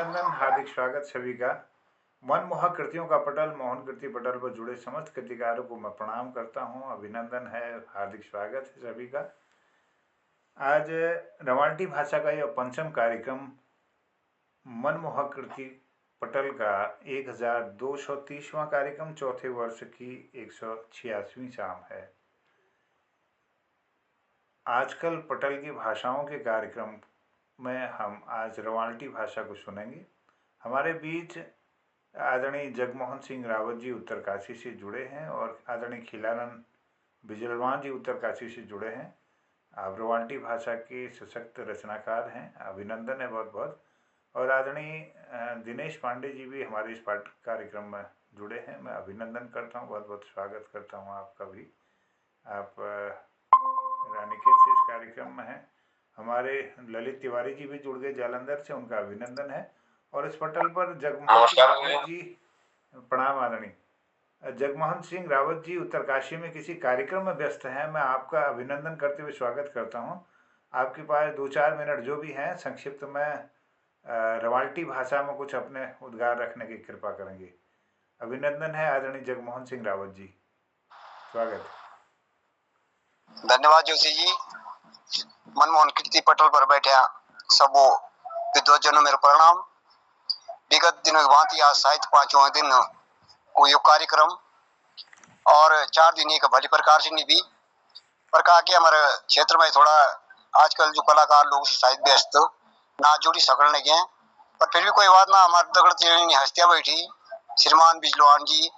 अभिनंदन, हार्दिक स्वागत सभी का। मनमोहक कृतियों का पटल, मोहन कृति पटल पर जुड़े समस्त कृतिकारों को मैं प्रणाम करता हूं। अभिनंदन है, हार्दिक स्वागत है सभी का। आज रवाल्टी भाषा का यह पंचम कार्यक्रम मनमोहक कृति पटल का 1230वां कार्यक्रम, चौथे वर्ष की 186वीं शाम है। आजकल पटल की भाषाओं के कार्यक्रम में हम आज रवाल्टी भाषा को सुनेंगे। हमारे बीच आदरणीय जगमोहन सिंह रावत जी उत्तरकाशी से जुड़े हैं और आदरणीय खिलानंद बिजलवान जी उत्तरकाशी से जुड़े हैं। आप रवाल्टी भाषा के सशक्त रचनाकार हैं, अभिनंदन है बहुत बहुत। और आदरणीय दिनेश पांडे जी भी हमारे इस कार्यक्रम में जुड़े हैं, मैं अभिनंदन करता हूँ, बहुत बहुत स्वागत करता हूँ आपका भी। आप रानीखेत से इस कार्यक्रम में हैं। हमारे ललित तिवारी जी भी जुड़ गए जालंधर से, उनका अभिनंदन है। और इस पटल पर जगमोहन सिंह रावत जी, प्रणाम आदरणीय जगमोहन सिंह रावत जी उत्तरकाशी में किसी कार्यक्रम में व्यस्त हैं। मैं आपका अभिनंदन करते हुए स्वागत करता हूं। आपके पास 2-4 मिनट जो भी हैं संक्षिप्त में रवाल्टी भाषा में कुछ अपने उद्गार रखने की कृपा करेंगे। अभिनंदन है आदरणीय जगमोहन सिंह रावत जी, स्वागत। धन्यवाद जोशी जी। मनमोहन कीर्ति पटल पर बैठे सबो विद्वजनों मेरे प्रणाम। विगत दिनों की भांति आज साहित्य 5वां दिन को यो कार्यक्रम और 4 दिन एक भली प्रकार से निभी प्रकार के हमारे क्षेत्र में थोड़ा आजकल जो कलाकार लोग साहित्य व्यस्त ना जुड़ी सकने लगे, पर फिर भी कोई बात ना। हमारे दगड़ हस्तियां बैठी श्रीमान बिजलवान जी,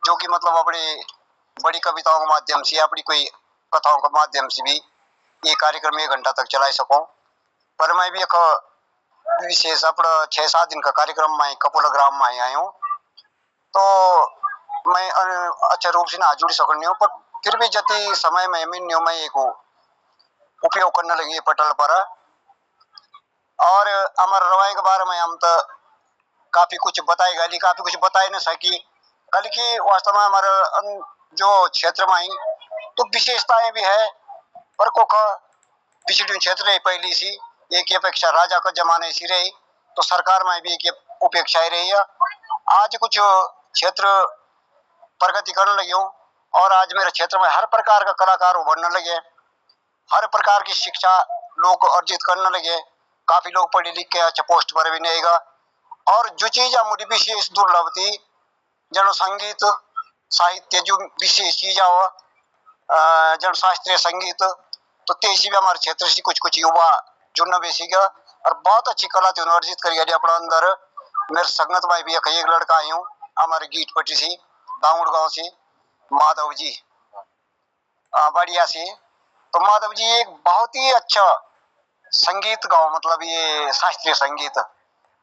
जो कि मतलब अपने बड़ी कविताओं के माध्यम से, अपनी कोई कथाओं के माध्यम से भी ये कार्यक्रम 1 घंटा तक चला सको। पर मैं भी एक विशेष अपना 6-7 दिन का कार्यक्रम में कपोला ग्राम में आया हूँ, तो मैं अच्छा रूप से ना जुड़ सकनी हूँ, पर फिर भी जति समय में मैं एक उपयोग करने लगी पटल पर। और हमारे रवाई के बारे में हम तो काफी कुछ बताई गई, काफी कुछ बताई नहीं सकी कल की। वास्तव में हमारे जो क्षेत्र में तो विशेषताएं भी है, पर को पिछड़ी क्षेत्र पहली सी एक अपेक्षा राजा का जमाने सी रही, तो सरकार में भी एक उपेक्षा रही है। आज कुछ क्षेत्र प्रगति करने लगे हूँ और आज मेरे क्षेत्र में हर प्रकार का कलाकार उभरने लगे, हर प्रकार की शिक्षा लोग अर्जित करने लगे। काफी लोग पढ़े लिख के अच्छा पोस्ट पर भी नहीं गए। और जो चीज मुझे विशेष दुर्लभ थी, जन संगीत साहित्य जो विशेष चीज हो, जन शास्त्रीय संगीत, तो तेजी भी हमारे क्षेत्र से कुछ युवा जुड़ना बेसी गया और बहुत अच्छी कला थी अर्जित कर गया अपना अंदर। मेरे संगत में भी एक लड़का आई हूँ हमारे गीट पट्टी से, दाऊड़ गांव से, माधव जी बढ़िया से। तो माधव जी एक बहुत ही अच्छा संगीत गाओ, मतलब ये शास्त्रीय संगीत।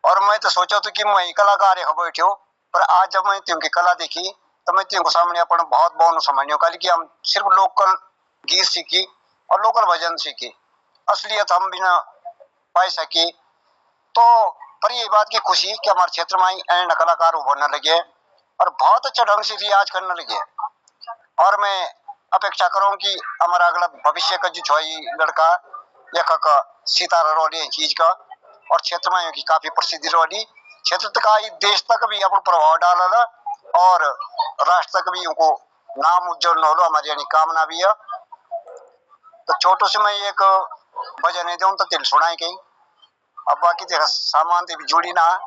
और मैं तो सोचा था कि मैं कलाकार है बैठे हूँ, पर आज जब मैं तुमकी कला देखी तो मैं तुमको सामने अपन बहुत बहुत समझ कल कि हम सिर्फ लोकल गीत सीखी और लोकल भजन सीखी, असलियत हम बिना पाई सकी। तो पर ये बात की खुशी कि हमारे क्षेत्र में कलाकार उभरने लगे और बहुत अच्छा ढंग से रियाज करने लगे। और मैं अपेक्षा करूँ कि हमारा अगला भविष्य का जो छोई लड़का लेखक सितारा रोडी चीज का, और क्षेत्र में की काफी प्रसिद्धि रोडी, क्षेत्र तक आई देश तक भी अपन प्रभाव डाला और राष्ट्र तक भी उनको नाम उज्जवल हो लो, हमारी यानी कामना भी है। तो छोटो से मैं एक भजन है तो तिल सुनाई कहीं, अब बाकी देखा सामान भी जुड़ी ना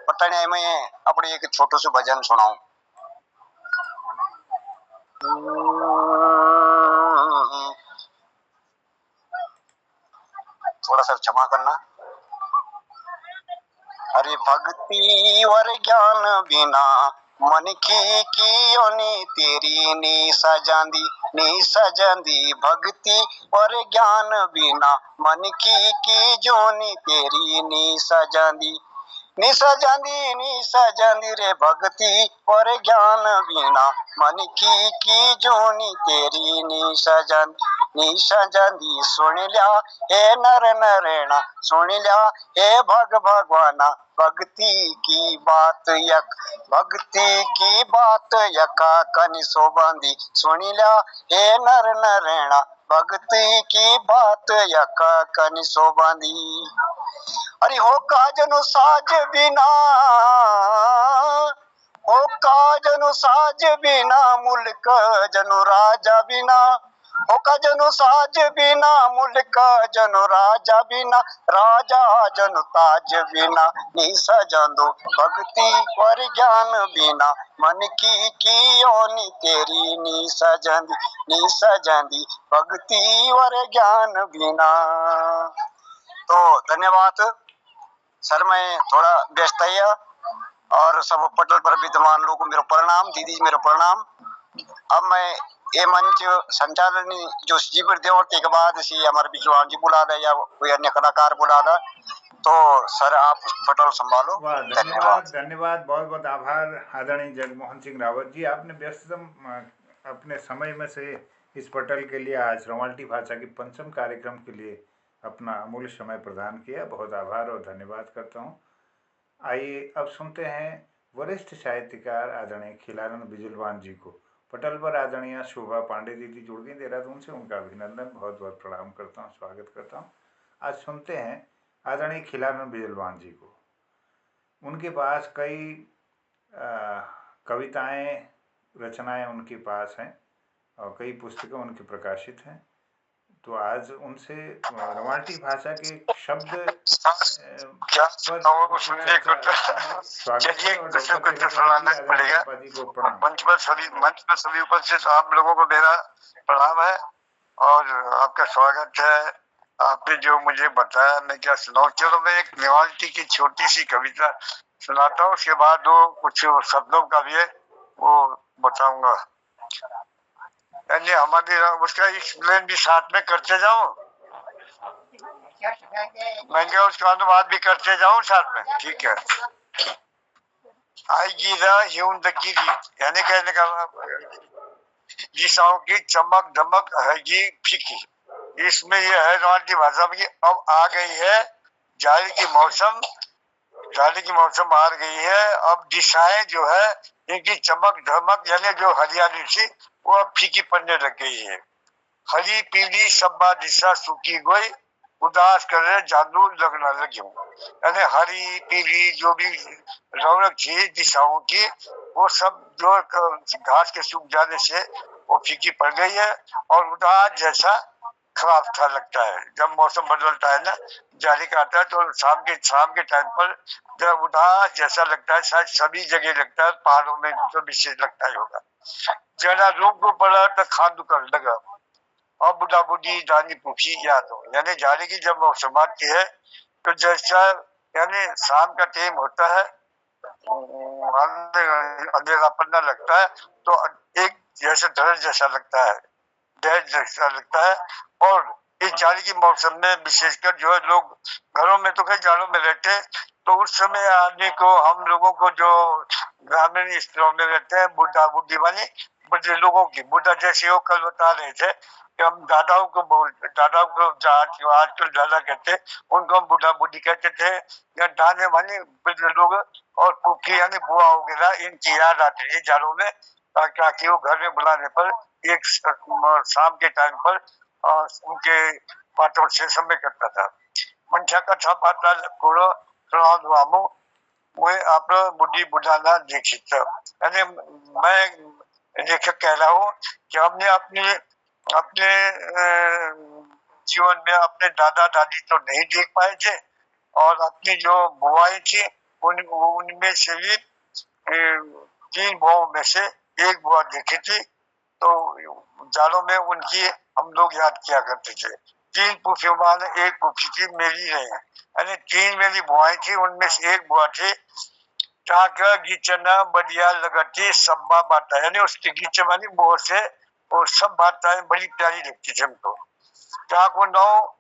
पता नहीं, मैं अपने एक छोटो से भजन सुनाऊं। थोड़ा सा क्षमा करना। अरे भक्ति और ज्ञान बिना मन की ओनी तेरी नी सजांदी भक्ति और ज्ञान बिना मन की जोनी तेरी नी सजांदी रे भक्ति और ज्ञान बिना मन की जोनी तेरी नी सजांदी। सुन लिया हे नर नरेणा, सुन लिया हे भगवाना, भक्ति की बात यका कनि सोबंदी। सुन लिया हे नर नरेणा, भक्ति की बात यका कनि सोबंदी। अरे हो काजनु साज बिना, हो काजनु साज बिना, मुल्क जनु राजा बिना, हो काजनु साज बिना, मुल्क जनु राजा बिना, राजा जनु ताज बिना, नी सजंदो भक्ति और ज्ञान बिना, मन की ओनी तेरी नी सजंदी भक्ति और ज्ञान बिना। तो धन्यवाद सर, मैं थोड़ा व्यस्त है और सब पटल पर विद्यमान लोगों को मेरा प्रणाम, दीदी मेरा प्रणाम। अब मैं ये मंच संचालन जो जीवर देवती के बाद से हमारे विद्वान जी बुला दे या कोई अन्य कलाकार बुला दे, तो सर आप पटल संभालो। वाह, धन्यवाद धन्यवाद, बहुत बहुत आभार आदरणीय जगमोहन सिंह रावत जी, आपने व्यस्ततम अपने समय में से इस पटल के लिए आज रवाल्टी भाषा की पंचम कार्यक्रम के लिए अपना अमूल्य समय प्रदान किया। बहुत आभार और धन्यवाद करता हूँ। आइए अब सुनते हैं वरिष्ठ साहित्यकार आदरणीय खिलारन बिजलवान जी को। पटल पर आदरणीय शोभा पांडे दीदी जुड़ गई देहरादून से, उनका अभिनंदन, बहुत बहुत प्रणाम करता हूँ, स्वागत करता हूँ। आज सुनते हैं आदरणीय खिलारन बिजलवान जी को। उनके पास कई कविताएं, रचनाएं उनके पास हैं और कई पुस्तकें उनकी प्रकाशित हैं। तो आज उनसे रवाल्टी भाषा के शब्द मंच पर सभी उपस्थित आप लोगों को मेरा प्रणाम है और आपका स्वागत है। आपने जो मुझे बताया मैं क्या सुनाऊं। चलो मैं एक रवाल्टी की छोटी सी कविता सुनाता हूँ, उसके बाद वो कुछ शब्दों का भी है वो बताऊंगा। यानी हमारे उसका एक्सप्लेन भी साथ में करते जाऊं, मैं क्या उसका अनुवाद भी करते जाऊं साथ में, ठीक है। आएगी की रीत, यानी कहने का दिशाओं की चमक दमक हैगी फीकी। इसमें यह है रवाल्टी भाषा में अब आ गई है जाली की मौसम, जाली की मौसम आ गई है। अब दिशाएं जो है इनकी चमक धमक यानी जो हरियाली थी वो अब फीकी पड़ने लग गई है। हरी पीली सब्बा दिशा सूखी गई, उदास करे जादू लगना लगी। यानी हरी पीली जो भी रौनक थी दिशाओं की वो सब जो घास के सूख जाने से वो फीकी पड़ गई है और उदास जैसा खराब सा लगता है। जब मौसम बदलता है ना, जारी का आता है तो शाम के टाइम पर जब उदास जैसा लगता है, शायद सभी जगह लगता है, पहाड़ों में तो विशेष लगता ही होगा। जरा रूप को पड़ा तो खान कर लगा और बुढ़ा बुढ़ी दानी पूछी याद हो। यानी जारी की जब मौसम आती है तो जैसा यानी शाम का टाइम होता है, अंधेरा पड़ना लगता है तो एक जैसे डर जैसा लगता है, डर जैसा लगता है। और इस जाड़ी की मौसम में विशेषकर जो है लोग घरों में तो कई जाड़ों में रहते हैं, तो उस समय आदमी को, हम लोगों को जो ग्रामीण स्थलों में रहते हैं, बुढ़ा बुढ़ी वाले बड़े लोगों की, बुढ़ा जैसे वो कल बता रहे थे कि हम दादाओं को आजकल दादा कहते, उनको हम बुढ़ा बुढ़ी कहते थे, या दाने वाले बड़े लोग और पुखी यानी बुआ वगैरह, इनकी याद आती थी जाड़ों में, ताकि वो घर में बुलाने पर एक शाम के टाइम पर उनके बातों से समय करता था। मंशा का था पाता कोड़ो सुनाओ मुझे आप बुढ़ी बुढ़ाना दीक्षित। यानी मैं लेखक कह रहा हूँ कि हमने अपने जीवन में अपने दादा दादी तो नहीं देख पाए थे और अपनी जो बुआई थी उनमें से भी 3 बुआओं में से एक बुआ देखी थी, तो जाड़ों में उनकी हम लोग याद किया करते थे। 3 पुफियों में एक पुफी थी मेरी नहीं, यानी 3 मेरी बुआएं थी, उनमें से एक बुआ थी टाका गिचना बढ़िया लगती सब्बा बाता, यानी उसकी गिचमानी बहुत से और सब बातें बड़ी प्यारी लगती थी हमको। टाको नौ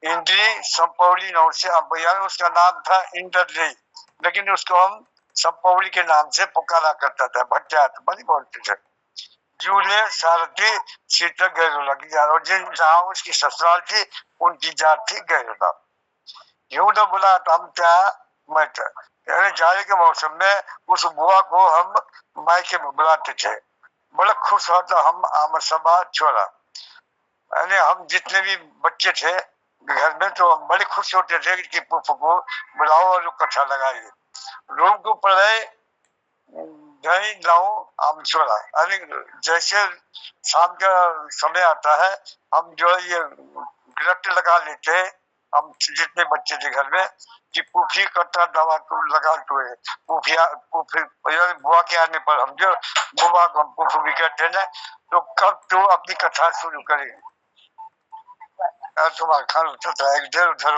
इंद्री संपौली नौ से अभियान, उसका नाम था इंद्रली, लेकिन उसको हम संपौली के नाम से पुकारा करता था, भट्टिया बड़ी बोलते थे। जूले सारथी सीता गैरोला की जात, और जिन जहाँ उसकी ससुराल थी उनकी जात थी गैरोला। यूं तो बुला हम क्या मैं, यानी जाड़े के मौसम में उस बुआ को हम मायके में बुलाते थे। बड़ा खुश होता हम आम सभा छोड़ा, यानी हम जितने भी बच्चे थे घर में तो हम बड़े खुश होते थे कि पुप्पो को बुलाओ और कथा लगाइए। रूम को पढ़े दही लाऊं आम छोड़ा। अरे जैसे शाम का समय आता है हम जो ये गिरफ्त लगा लेते हैं, हम जितने बच्चे थे घर में कि पुफी कट्टा दवा को लगा हुए पुफिया पुफी बुआ के आने पर हम जो बुआ को हम पुफी भी कहते हैं, तो कब तो अपनी कथा शुरू करें। तुम्हारा खाना चलता है इधर उधर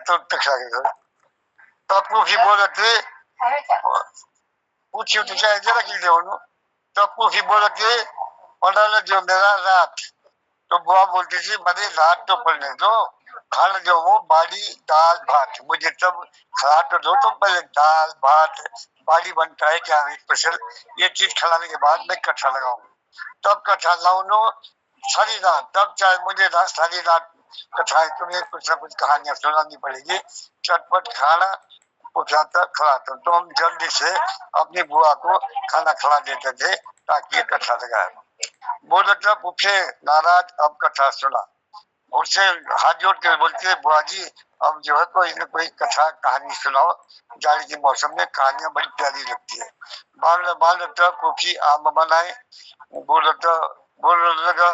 तो तक तब पुफी बोल रहे पूछी तो चाहे जरा की दे तब पुफी बोल रहे पढ़ा जो मेरा रात, तो बुआ बोलती थी बड़े रात तो पढ़ने दो, खाना जो हूँ बाड़ी दाल भात, मुझे तब खा तो दो, तो पहले दाल भात बाड़ी बनता है क्या स्पेशल, ये चीज खिलाने के बाद मैं कथा लगाऊंगी। तब कथा लाऊं सारी रात, तब चाहे मुझे सारी रात कथाएं तुम्हें कुछ ना कुछ कहानियां सुनानी पड़ेगी। चटपट खाना उठाता खिलाता, तो हम जल्दी से अपनी बुआ को खाना खिला देते थे ताकि ये कथा लगाए। बोले तब उठे नाराज, अब कथा सुना, उससे हाथ जोड़ के बोलते बुआ जी अब जो है कोई न कोई कथा कहानी सुनाओ, जाड़े के मौसम में कहानियां बड़ी प्यारी लगती है। बाल कुफी आम बनाए, बोलने लगा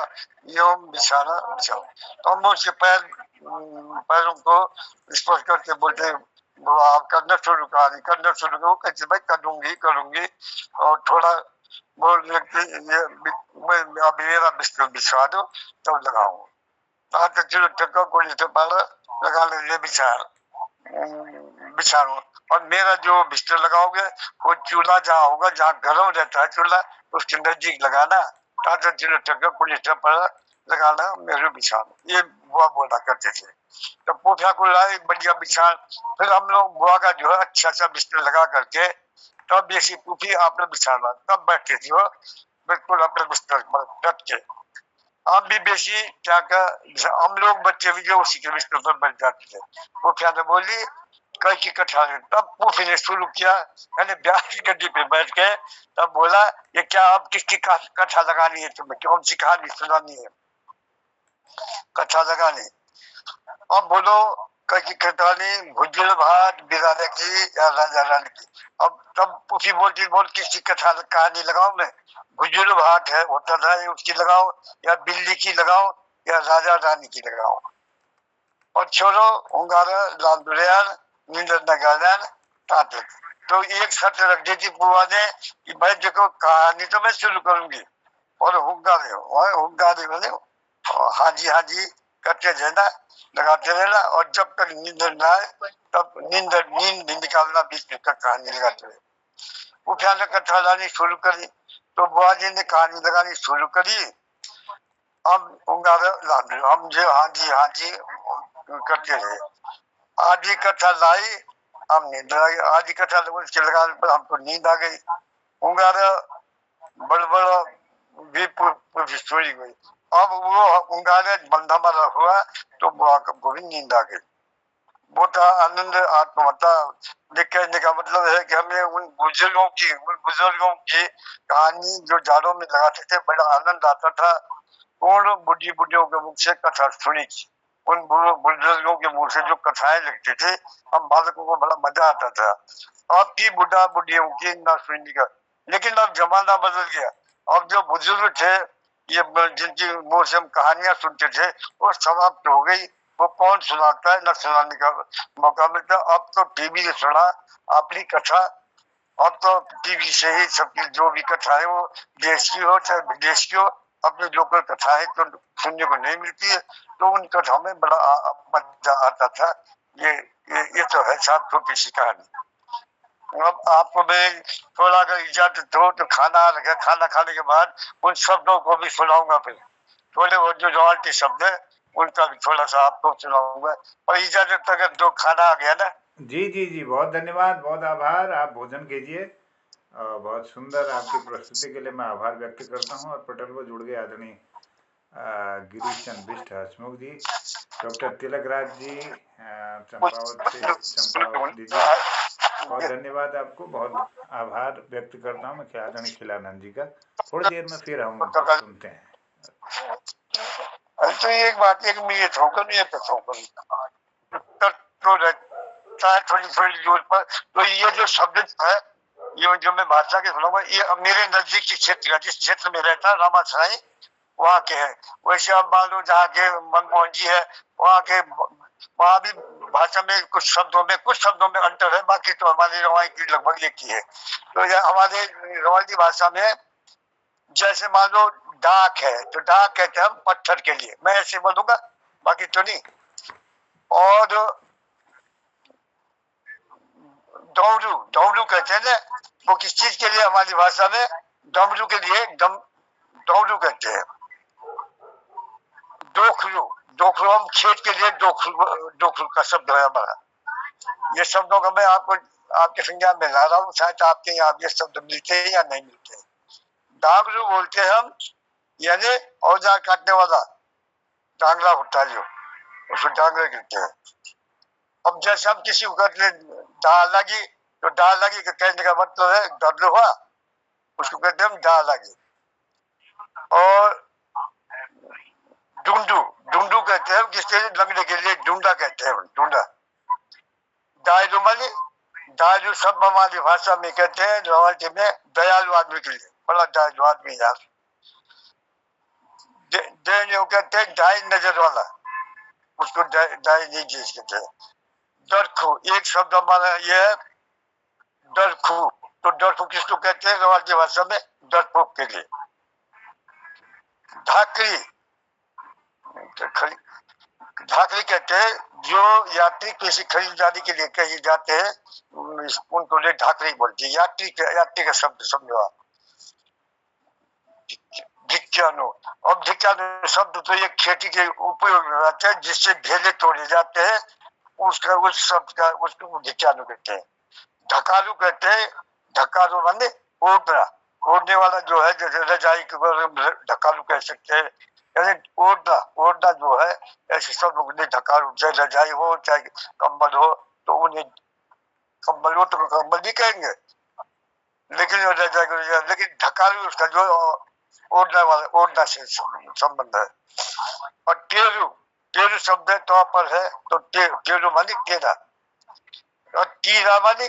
यूं बिछाना बिछाओ, तो हम उसके पैरों को स्पर्श करके बोलते आप करना शुरू कहानी करना शुरू करो, कैसे भाई करूंगी और थोड़ा बोल लगती ये अब मेरा बिस्तर बिछा दो तब लगाऊंगा। चलो टक्का को लगा ले बिछाऊंगा, और मेरा जो बिस्तर लगाओगे वो चूल्हा जहाँ होगा जहाँ गर्म रहता है चूल्हा उसके नजदीक लगाना, चलो टक्का को लगाना मेरे बिछाना, ये बुआ बोला करते थे। तो पोखरा को लाए बढ़िया बिछान, फिर हम लोग बुआ का जो है अच्छा सा बिस्तर लगा करके तब जैसी पुफी आपने बिछाना तब बैठते थे वो बिल्कुल अपने बिस्तर पर डट के। हम भी बेसी क्या कर हम लोग बच्चे भी जो उसी के बिस्तर पर बैठ जाते थे। वो क्या ने बोली कई की कथा, तब पुफी ने शुरू किया, यानी ब्याह की गद्दी पे बैठ के तब बोला ये क्या अब किसकी कथा लगानी है, तुम्हें कौन सी कहानी सुनानी है, कथा लगानी, अब बोलो कई कटानी भुजल भात बिराने की या राजा रानी की। अब तब पुफी बोलती बोल किसकी कथा कहानी लगाओ, मैं भुजल भात है होता था उसकी लगाओ या बिल्ली की लगाओ या राजा रानी की लगाओ, और छोड़ो होंगारा लाल नींदर नगाना ताते। तो एक शर्त रख दी थी बुआ ने कि भाई देखो कहानी तो मैं शुरू करूंगी और हुंगारे बने हाँ जी करते रहना लगाते रहना, और जब तक नींद न आए तब नींद निकालना बीच में तक कहानी लगाते रहे। उठा ने कथा लानी शुरू करी, तो बुआ जी ने कहानी लगानी शुरू करी, हम हम जो हाँ जी करते रहे। आधी कथा लाई हम नींद आ गई, आधी कथा उसके लगाने पर हमको नींद आ गई, उंगारा बड़बड़ भी सोई गई। अब वो उंगारे बंधा मारा हुआ तो बुआ को भी नींद आ गई। बोटा आनंद आत्महत्या कहने का मतलब है कि हमें उन बुजुर्गों की कहानी जो जाड़ों में लगाते थे बड़ा आनंद आता था। उन बुढ़ियों के मुख से कथा सुनी, उन बुजुर्गों के मुंह से जो कथाएं लगती थी हम बालकों को बड़ा मजा आता था। अब की बुढ़ियों की ना सुनने का, लेकिन अब जमाना बदल गया, अब जो बुजुर्ग थे ये जिनकी मुंह से हम कहानियां सुनते थे वो समाप्त हो गई, वो कौन सुनाता है, न सुनाने का मौका मिलता। अब तो टीवी से सुना अपनी कथा, अब तो टीवी से ही सबकी जो भी कथा है वो देश की हो चाहे विदेश की हो, अपनी लोकल कथाएं तो सुनने को नहीं मिलती है, तो उन कथाओं में बड़ा मजा आता था। ये तो है साहब छोटी सी कहानी। अब आपको मैं थोड़ा अगर इजाजत हो तो खाना रखे, खाना खाने के बाद उन शब्दों को भी सुनाऊंगा, फिर थोड़े बहुत जो रॉयल्टी शब्द है उनका भी थोड़ा सा आपको सुनाऊंगा, और इजाजत अगर दो खाना आ गया ना। जी बहुत धन्यवाद, बहुत आभार, आप भोजन कीजिए। बहुत सुंदर आपकी प्रस्तुति के लिए मैं आभार व्यक्त करता हूँ। और पटल को जुड़ गए आदरणीय गिरीश चंद बिष्ट हसमुख जी, डॉक्टर तिलक राज जी, चंपावत दीदी, बहुत धन्यवाद आपको, बहुत आभार व्यक्त करता हूँ मैं आदरणीय खिलानंद जी का। थोड़ी देर में फिर हम उनको सुनते हैं। तो एक बात, एक मैं ये ठोकर नहीं है तो ठोकर तो रहता है थोड़ी थोड़ी दूर पर। तो ये जो शब्द है, ये जो मैं भाषा के सुनाऊंगा, ये मेरे नजदीक के क्षेत्र का, जिस क्षेत्र में रहता है रामासराय, वहाँ के है। वैसे आप मान लो जहाँ के मनमोहन जी है, वहाँ के, वहाँ भी भाषा में कुछ शब्दों में अंतर है, बाकी तो हमारी रवाई की लगभग एक ही है। तो हमारे रवायती भाषा में जैसे मान लो डाक है, तो डाक कहते हैं हम पत्थर के लिए, मैं ऐसे बोलूंगा, बाकी तो नहीं। और डमरू, डमरू कहते हैं ना, वो किस चीज के लिए हमारी भाषा में, डमरू के लिए डमरू कहते हैं। डोखरू, डोखरू हम खेत के लिए डोखरू का शब्द है हमारा। ये शब्दों का मैं आपको आपके संज्ञान में ला रहा हूँ, शायद आपके यहाँ ये शब्द मिलते हैं या नहीं मिलते। डांगरू बोलते हैं हम, यानी औजार काटने वाला डांगरा होता है जो, उसको डांगरा कहते हैं। अब जैसे हम किसी को कहते हैं डाल लगी, तो डाल लगी का कहने का मतलब है दर्द हुआ, उसको कहते हैं हम डाल लगी। और डुंडू, डुंडू कहते हैं किसके लिए, लगने के लिए डूंडा कहते हैं, डूंडा। दायलू मानी, दायलू शब्द हमारी भाषा में कहते हैं रवायती में दयालु आदमी के लिए, बड़ा दयालु आदमी यार। कहते हैं ढाई नजर वाला, उसको ढाई नहीं चीज कहते हैं। डरखू, एक शब्द हमारा ये है डरखू, तो डरखू किसको कहते हैं रवायती भाषा में, डरपोक के लिए। ढाकरी, ढाकरी कहते हैं जो यात्री किसी खरीदारी के लिए कहीं जाते हैं, उनको लिए ढाकरी बोलते हैं। यात्री का शब्द समझो आप। धिक्यानो, अब धिक्यानो शब्द तो ये खेती के उपयोग में आता है, जिससे ढेले तोड़े जाते हैं, उसका उस शब्द का उसको धिक्यानो कहते हैं। ढकालू कहते हैं, ढकालू माने ओढ़ना, ओढ़ने वाला जो है, जैसे रजाई को ढकालू कह सकते हैं, यानी ओढ़ना, ओढ़ना जो है, ऐसे सब लोग ने ढकालू, चाहे रजाई हो चाहे कंबल हो, तो उन्हें कंबल हो तो कंबल नहीं कहेंगे, लेकिन रजाई को, लेकिन ढकालू उसका जो ओढ़ना वाला, ओढ़ना से संबंध है। और टेरू, टेरू शब्द है तो पर है, तो टेरू माने टेरा। और टीरा माने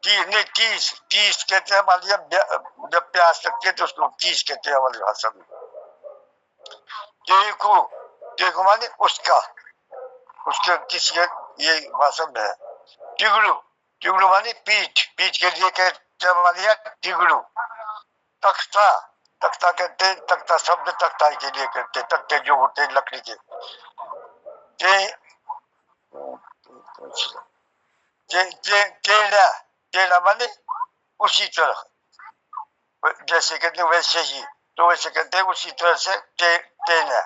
तीस कहते हैं हमारे, जब प्यास लगती है तो उसको तीस कहते हैं हमारी भाषा में। टेकू, टेकू माने उसका, उसके किसी ये भाषा में है। टिगड़ू, टिगड़ू माने पीठ, पीठ के लिए कहते हैं हमारे टिगड़ू। तख्ता, तख्ता कहते हैं, तख्ता शब्द तख्ताई के लिए कहते हैं, तख्ते जो होते हैं लकड़ी के। टेढ़ा, टेढ़ा माने उसी तरह, जैसे कहते हैं वैसे ही, तो वैसे कहते हैं उसी तरह से टेढ़ा।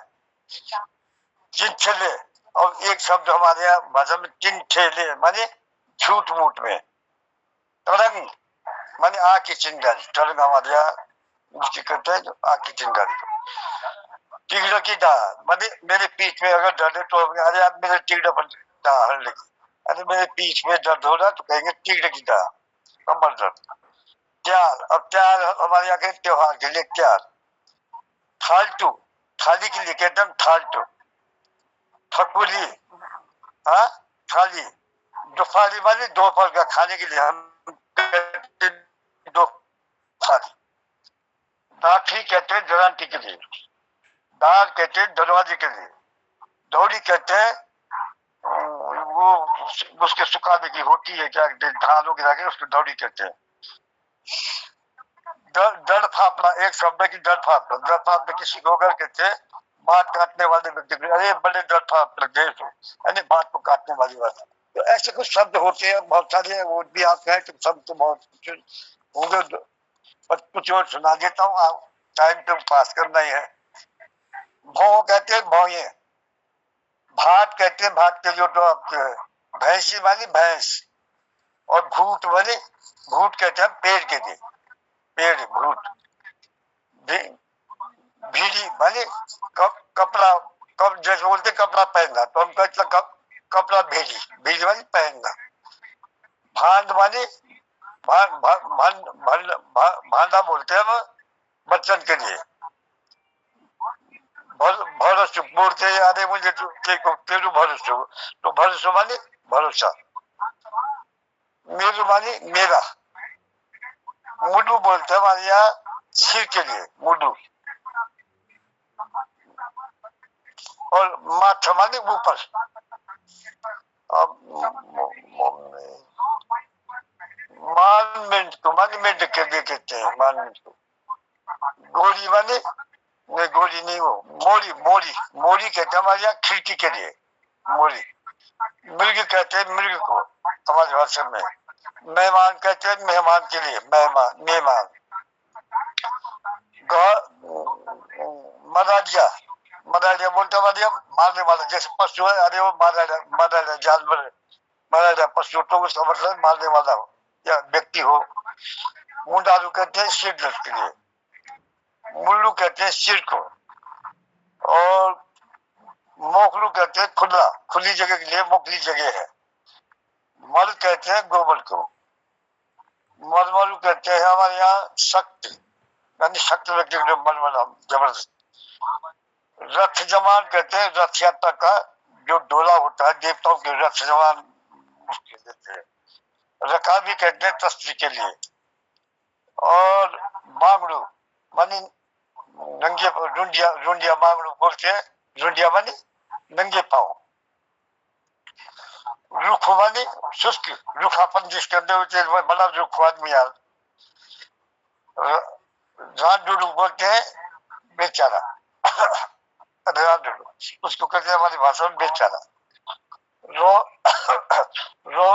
चिंठले, और एक शब्द हमारे यहाँ भाषा में चिंठेले माने झूठ मूठ में। तरंग माने आग की चिंगारी, तरंग हमारे यहाँ उसकी कहते हैं आग की चिंगारी को। टिगड़ा की दाह माने मेरे पीठ में अगर दर्द है तो अरे आप मेरे टिगड़ा पर दाह हर लगी, अरे मेरे पीठ में दर्द हो रहा तो कहेंगे टिगड़ा की दाह, कमर दर्द। त्यार, अब त्यार हमारे यहाँ के त्योहार के लिए त्यार। थालटू, थाली के लिए कहते हैं थालटू। ठकुली, हाँ थाली, दोपहरी वाली दोपहर का खाने के लिए हम दो थाली। दाठी कहते हैं दरांती के लिए, दार कहते हैं दरवाजे के लिए। दौड़ी कहते हैं वो उसके सुखाने की होती है क्या, धान गिरा के उसको दौड़ी कहते हैं। दड़ फापना, एक शब्द है कि दड़ फापना, दड़ फापना किसी को अगर कहते हैं बात काटने वाले व्यक्ति को, अरे बड़े दड़ फाप लगे, यानी बात को काटने वाली बात। तो ऐसे कुछ शब्द होते हैं बहुत सारे, वो भी आप कहें तो शब्द तो बहुत होंगे, पर कुछ और सुना देता हूँ, आप टाइम तो पास करना ही है। भौ कहते हैं भौए, भात कहते हैं भात के जो, तो आप भैंसी वाली भैंस। और भूत वाले, भूत कहते हैं पेड़ के लिए, पेड़ भूत। भीड़ी माने कपड़ा, कब जैसे बोलते कपड़ा पहनना, तो हम कहते कपड़ा भीड़ी, भीड़ी माने पहनना। भांड माने भांडा बोलते हैं बर्तन के लिए। भर अरे मुझे तेरू भरोसा, तो भरोसा माने भरोसा, मेरू माने मेरा। मुडू बोलते हैं हमारे यहाँ सिर के लिए, मुडू। और माथा माने ऊपर। अब मानमेंट को मानमेंट के लिए कहते हैं, मानमेंट को। गोरी माने नहीं, गोरी नहीं, वो मोरी, मोरी, मोरी कहते हैं हमारे यहाँ खिड़की के लिए, मोरी। मृग कहते हैं मृग को हमारी भाषा में। मेहमान कहते हैं मेहमान के लिए, मेहमान, मेहमान। मदारिया, मदारिया बोलते हमारे मारने वाला, जैसे पशु है, अरे वो मदारिया, मदारिया जानवर, मदारिया पशु, तो उसका मतलब मारने वाला हो या व्यक्ति हो। मुंडालू कहते हैं सिर के लिए, मुल्लू कहते हैं सिर को, और मोखलू कहते हैं खुला, खुली जगह के लिए, मोखली जगह है। मल कहते हैं गोबर को, मलमलू कहते हैं हमारे यहाँ शक्ति, यानी शक्ति व्यक्ति को मलमल जबरदस्त। रथ जमान कहते हैं रथ यात्रा का जो डोला होता है, देवताओं के रथ जमान कहते हैं। रका भी कहते हैं तस्वीर के लिए। और मांगड़ू मानी नंगे, रुंडिया, रुंडिया मांगड़ू बोलते हैं, रुंडिया मानी नंगे पाँव। रुख मानी शुष्क, रुखापन जिसके अंदर बड़ा रुख आदमी यार। राडुडू बोलते हैं बेचारा, राडुडू उसको कहते हैं हमारी भाषा में बेचारा। रो रो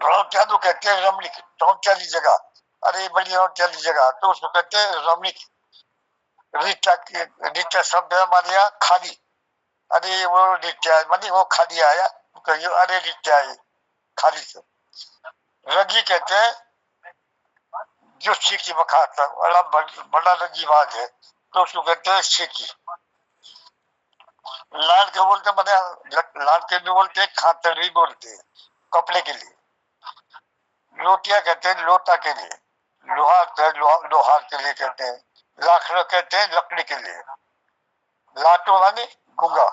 रौचालू कहते हैं रमणीक, रौचाली जगह, अरे बड़ी रौचाली जगह, तो उसको कहते हैं रमणीक। रिचा, रिचा शब्द है हमारे यहाँ खाली, अरे वो रिचा मानी वो खाली आया, कहियो अरे रिचा है खाली से। रगी कहते हैं जो सीखी बखाता, बड़ा बड़ा रगी बाग है, तो उसको कहते हैं सीखी। लाल के बोलते मैंने, लाल के भी बोलते हैं, खातर भी बोलते हैं कपड़े के लिए। लोटिया कहते हैं लोटा के लिए, लोहार लोहार के लिए कहते हैं। लाखड़ा कहते हैं लकड़ी के लिए। लाटो माने गुंगा,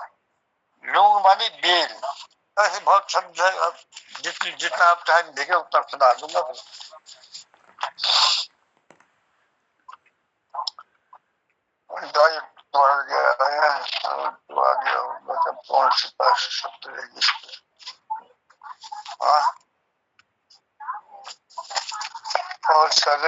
लूंग माने बेल। ऐसे बहुत शब्द है, जितना आप टाइम देंगे उतना सुना दूंगा। तो आ गया मतलब कौन से पास शब्द रहेगी और सर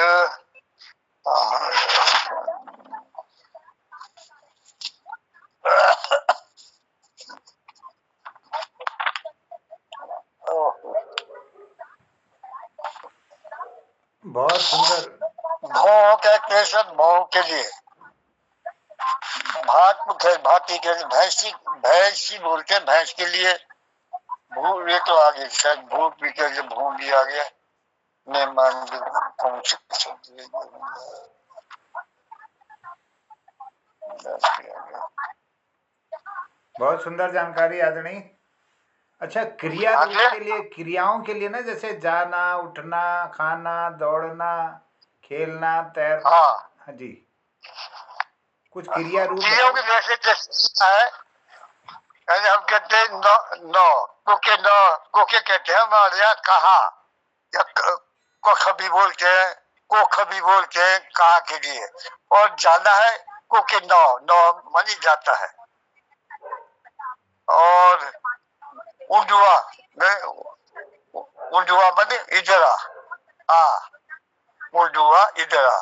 बहुत सुंदर। भौ कहते हैं सर, भौ के लिए। भाती के लिए, भैंसी, भैंसी बोलते हैं भैंस के लिए। भू ये तो आ गया शायद, भू पी के लिए भू भी आ गया। मेहमान भी कौन से शब्द, बहुत सुंदर जानकारी आदरणीय। अच्छा, क्रिया रूप के लिए, क्रियाओं के लिए ना, जैसे जाना, उठना, खाना, दौड़ना, खेलना, तैरना। हाँ जी, कुछ क्रिया रूप के जैसे है, हम कहते हैं नौ, नौ कोके, नौ कोके कहते हैं हमारे यहाँ कहा, या कोख भी बोलते हैं, कोख भी बोलते हैं कहा के लिए। और जाना है कोके नौ, नौ मानी जाता है। और उंडुआ, उंडुआ माने इधर आ, उंडुआ इधर आ।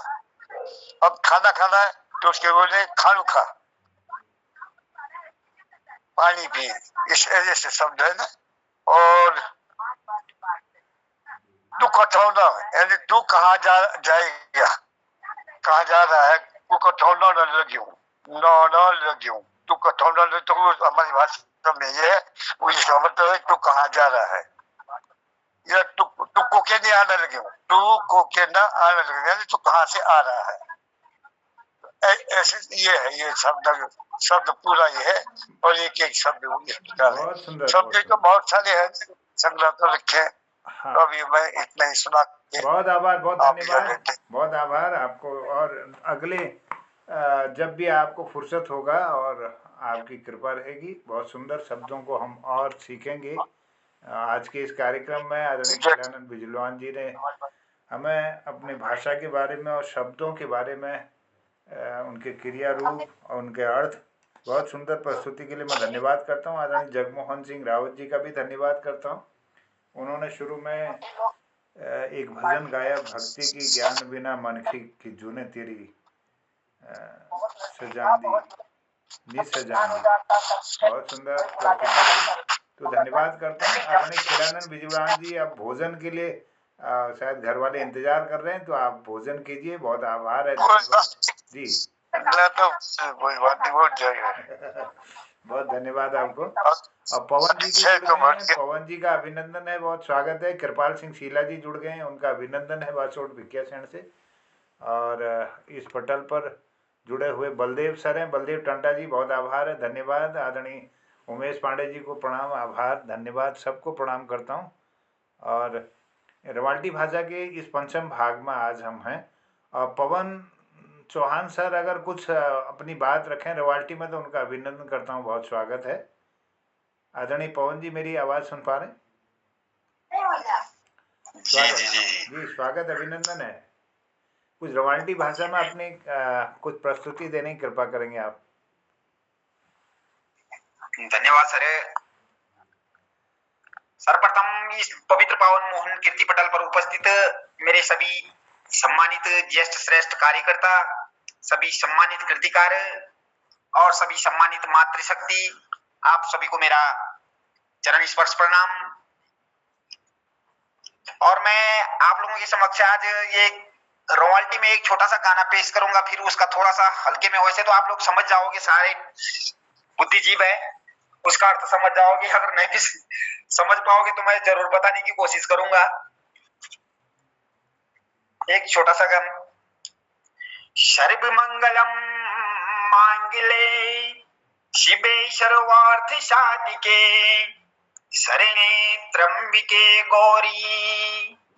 अब खाना खाना है तो उसके बोले खानू खा, पानी पी, इस ऐसे शब्द है ना। और तू कठौना, यानी तू कहाँ जाएगा, कहाँ जा रहा है, तू कठौना न लगी, न लगी, तू कठौना न, तो हमारी भाषा में ये है, उसका मतलब है तू कहाँ जा रहा है, या तू को के नहीं आने लगे, तू को के न आने लगे, यानी तू कहाँ से आ रहा है। ऐसे ये है, ये शब्द पूरा ये है। और एक एक शब्द शब्द तो बहुत सारे हैं, संग्रह तो रखे। हाँ। तो अभी मैं इतना ही सुना। बहुत आभार, बहुत धन्यवाद, बहुत आभार आपको। और अगले जब भी आपको फुर्सत होगा और आपकी कृपा रहेगी। बहुत सुंदर शब्दों को हम और सीखेंगे। आज के इस कार्यक्रम में आदरणीय खिलानंद बिजलवान जी ने हमें अपनी भाषा के बारे में और शब्दों के बारे में उनके क्रिया रूप और उनके अर्थ बहुत सुंदर प्रस्तुति के लिए मैं धन्यवाद करता हूँ। आदरणीय जगमोहन सिंह रावत जी का भी धन्यवाद करता हूँ। उन्होंने शुरू में एक भजन गाया, भक्ति की ज्ञान बिना मन की जूने तेरी सजांदी निसजांदी। बहुत सुंदर प्रस्तुति रही, तो धन्यवाद करता हूँ। आदरणीय खिलानंद बिजलान जी, आप भोजन के लिए शायद घर वाले इंतजार कर रहे हैं, तो आप भोजन कीजिए। बहुत आभार है, धन्यवाद जी। तो कोई बात नहीं, बहुत जाएगा। बहुत धन्यवाद आपको। और पवन जी भी जुड़ गए हैं, पवन जी का अभिनंदन है, बहुत स्वागत है। कृपाल सिंह शीला जी जुड़ गए हैं, उनका अभिनंदन है बासोट भिकियासैंण से। और इस पटल पर जुड़े हुए बलदेव सर हैं, बलदेव टंटा जी, बहुत आभार है, धन्यवाद। आदरणीय उमेश पांडे जी को प्रणाम, आभार, धन्यवाद, सबको प्रणाम करता हूँ। और रवाल्टी भाषा के इस पंचम भाग में आज हम हैं। और पवन चौहान सर अगर कुछ अपनी बात रखें रवाल्टी में, तो उनका अभिनंदन करता हूँ, बहुत स्वागत है। आदरणीय पवन जी, मेरी आवाज़ सुन पा रहे हैं? स्वागत जी, स्वागत, अभिनंदन है। कुछ रवाल्टी भाषा में अपनी कुछ प्रस्तुति देने की कृपा करेंगे आप? धन्यवाद सर। सर्वप्रथम इस पवित्र पावन मोहन कीर्ति पटल पर उपस्थित मेरे सभी सम्मानित ज्येष्ठ श्रेष्ठ कार्यकर्ता, सभी सम्मानित कृतिकार और सभी सम्मानित मातृशक्ति, आप सभी को मेरा चरण स्पर्श प्रणाम। और मैं आप लोगों के समक्ष आज ये रॉयल्टी में एक छोटा सा गाना पेश करूंगा, फिर उसका थोड़ा सा हल्के में, वैसे तो आप लोग समझ जाओगे, सारे बुद्धिजीव है, उसका अर्थ समझ जाओगे। अगर नहीं भी समझ पाओगे तो मैं जरूर बताने की कोशिश करूंगा। एक छोटा सा गाना। सर्व मंगलम मांगले शिवे सर्वार्थ साधिके शरणे त्र्यंबिके गौरी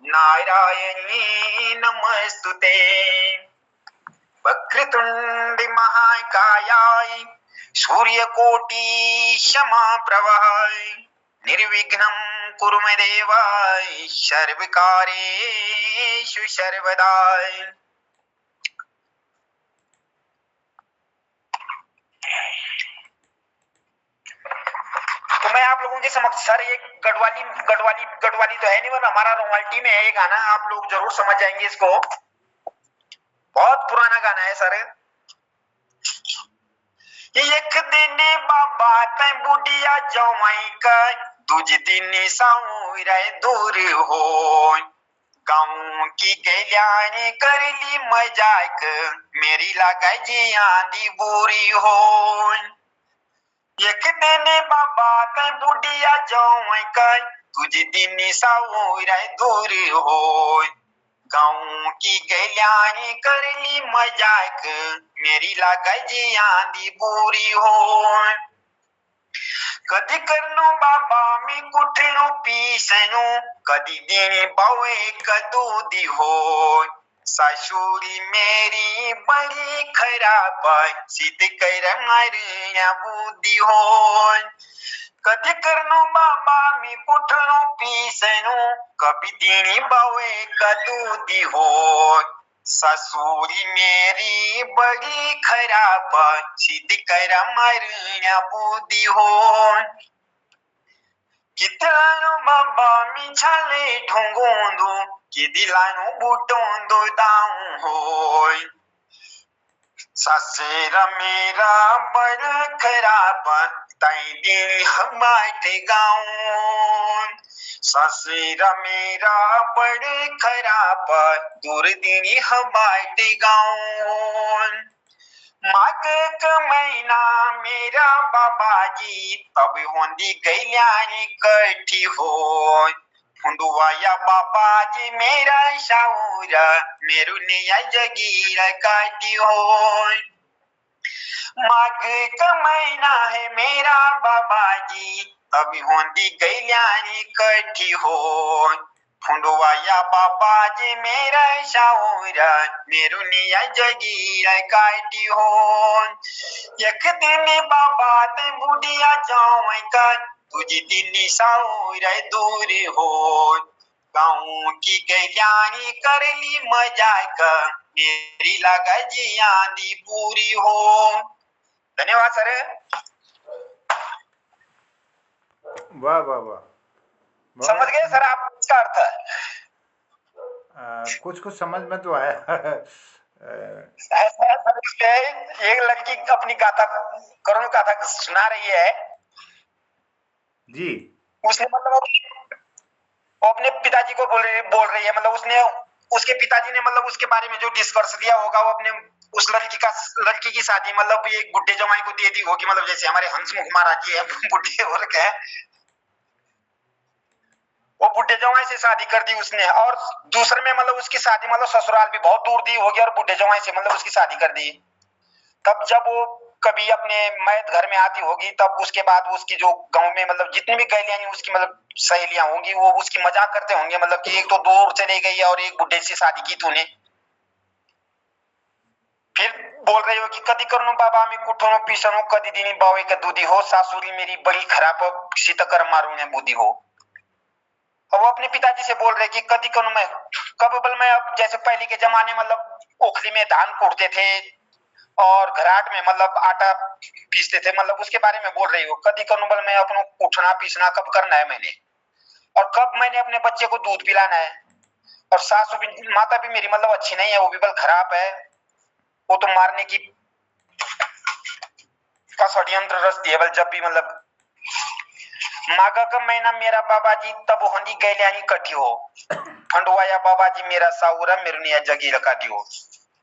नारायणी नमस्तुते। वक्रतुंड महाकायाय सूर्यकोटि समप्रभा निर्विघ्नं कुरु मे देवाय सर्वकार्येषु सर्वदा। तो मैं आप लोगों के समक्ष सर एक गढ़वाली गढ़वाली गढ़वाली तो है नहीं, वरना हमारा रॉयल्टी में है ये गाना, आप लोग जरूर समझ जाएंगे इसको। बहुत पुराना गाना है सर। एक दिन बाबा तै बुढ़िया जवाई का दूज दिन साउरे दूर हो गाँव की गैलियानी कर ली मजाक मेरी लगाई जी आंधी बुरी हो। एक दिन बाबा तै बुढ़िया जवाई का दूज दिन साउरे दूर हो गाँव की गैलियानी कर ली मजाक मेरी लगाई जी आंधी बुरी हो। कदी करनो बाबा में कुठनो पीसनो कदी दिन बावे कदू दी हो सासुरी मेरी बड़ी खराब सिद्ध कर मारिया बुद्धि हो। कदी करनो बाबा में कुठनो पीसनो कभी दिन बावे कदू दी हो ससुरी मेरी बड़ी खराब सिद्ध कर मारिया बुद्धि हो। कितलानो बाबा मिछाले ढोंगोंदो कि दिलानो बुटोंदो दाऊं हो। ससेरा मेरा बड़ा खराब ताई दिल हमारे गाँव ससेरा मेरा बड़े खराब दूर दिन हमारे गाँव। माघ का महीना मेरा बाबा जी तब होंदी गैलियानी कठी हो फुंदुआया बाबा जी मेरा शाऊरा मेरू निया जगीरा काटी हो। माघ का महीना है मेरा बाबा जी तब होंदी गैलियानी कठी हो फुंडवाया बाबाजी मेरा शाऊरा मेरुनिया जगीरा काटी हो एक दिन बाबा ते बुढ़िया जाऊं का तुझी दिनी शाऊरा दूर हो गाँव की गैलानी कर ली मजा का मेरी लगा जिया दी पूरी हो। धन्यवाद सर। वाह वाह वाह, समझ बहुत गए सर आप इसका अर्थ? कुछ कुछ समझ में तो आया। एक लड़की अपनी गाथा करुण गाथा सुना रही है जी। उसने मतलब वो अपने पिताजी को बोल रही है मतलब उसने उसके पिताजी ने मतलब उसके बारे में जो डिस्कस दिया होगा वो अपने उस लड़की की शादी मतलब एक बुढ़े जमाई को दे दी होगी मतलब जैसे हमारे हंसमुख महाराज जी है बुढ़े हो रखे हैं वो बुढ़े जवाई से शादी कर दी उसने और दूसरे में मतलब उसकी शादी मतलब ससुराल भी बहुत दूर दी होगी और बुढ़े जवाई से मतलब उसकी शादी कर दी। तब जब वो कभी अपने मैत घर में आती होगी तब उसके बाद उसकी जो गांव में मतलब जितनी भी गैलियां उसकी मतलब सहेलियां होंगी वो उसकी मजाक करते होंगे मतलब कि एक तो दूर चले गई और एक बुढ़े से शादी की तूने। फिर बोल रही हो कि कदी करनो बाबा में कुठनो पीसनो कदी दिनी बावे का दूधी हो सासुरी मेरी बड़ी खराब सीता कर मारू ने बुद्धि हो। और वो अपने पिताजी से बोल रहे कि कदी कनु मैं कब बल मैं अब जैसे पहले के जमाने मतलब ओखली में धान कूटते थे और घराट में मतलब आटा पीसते थे मतलब उसके बारे में बोल रही हो कदी कनु बल मैं अपना कूटना पीसना कब करना है मैंने और कब मैंने अपने बच्चे को दूध पिलाना है और सासू भी माता भी मेरी मतलब अच्छी नहीं है वो भी बल खराब है वो तो मारने की का षड्यंत्र रचती है बल जब भी मतलब मागा का महीना मेरा बाबा जी तब हंदी गैलियानी कटी हो फंडवाया बाबा जी मेरा साउरा मेरुनिया जगी रखाती हो।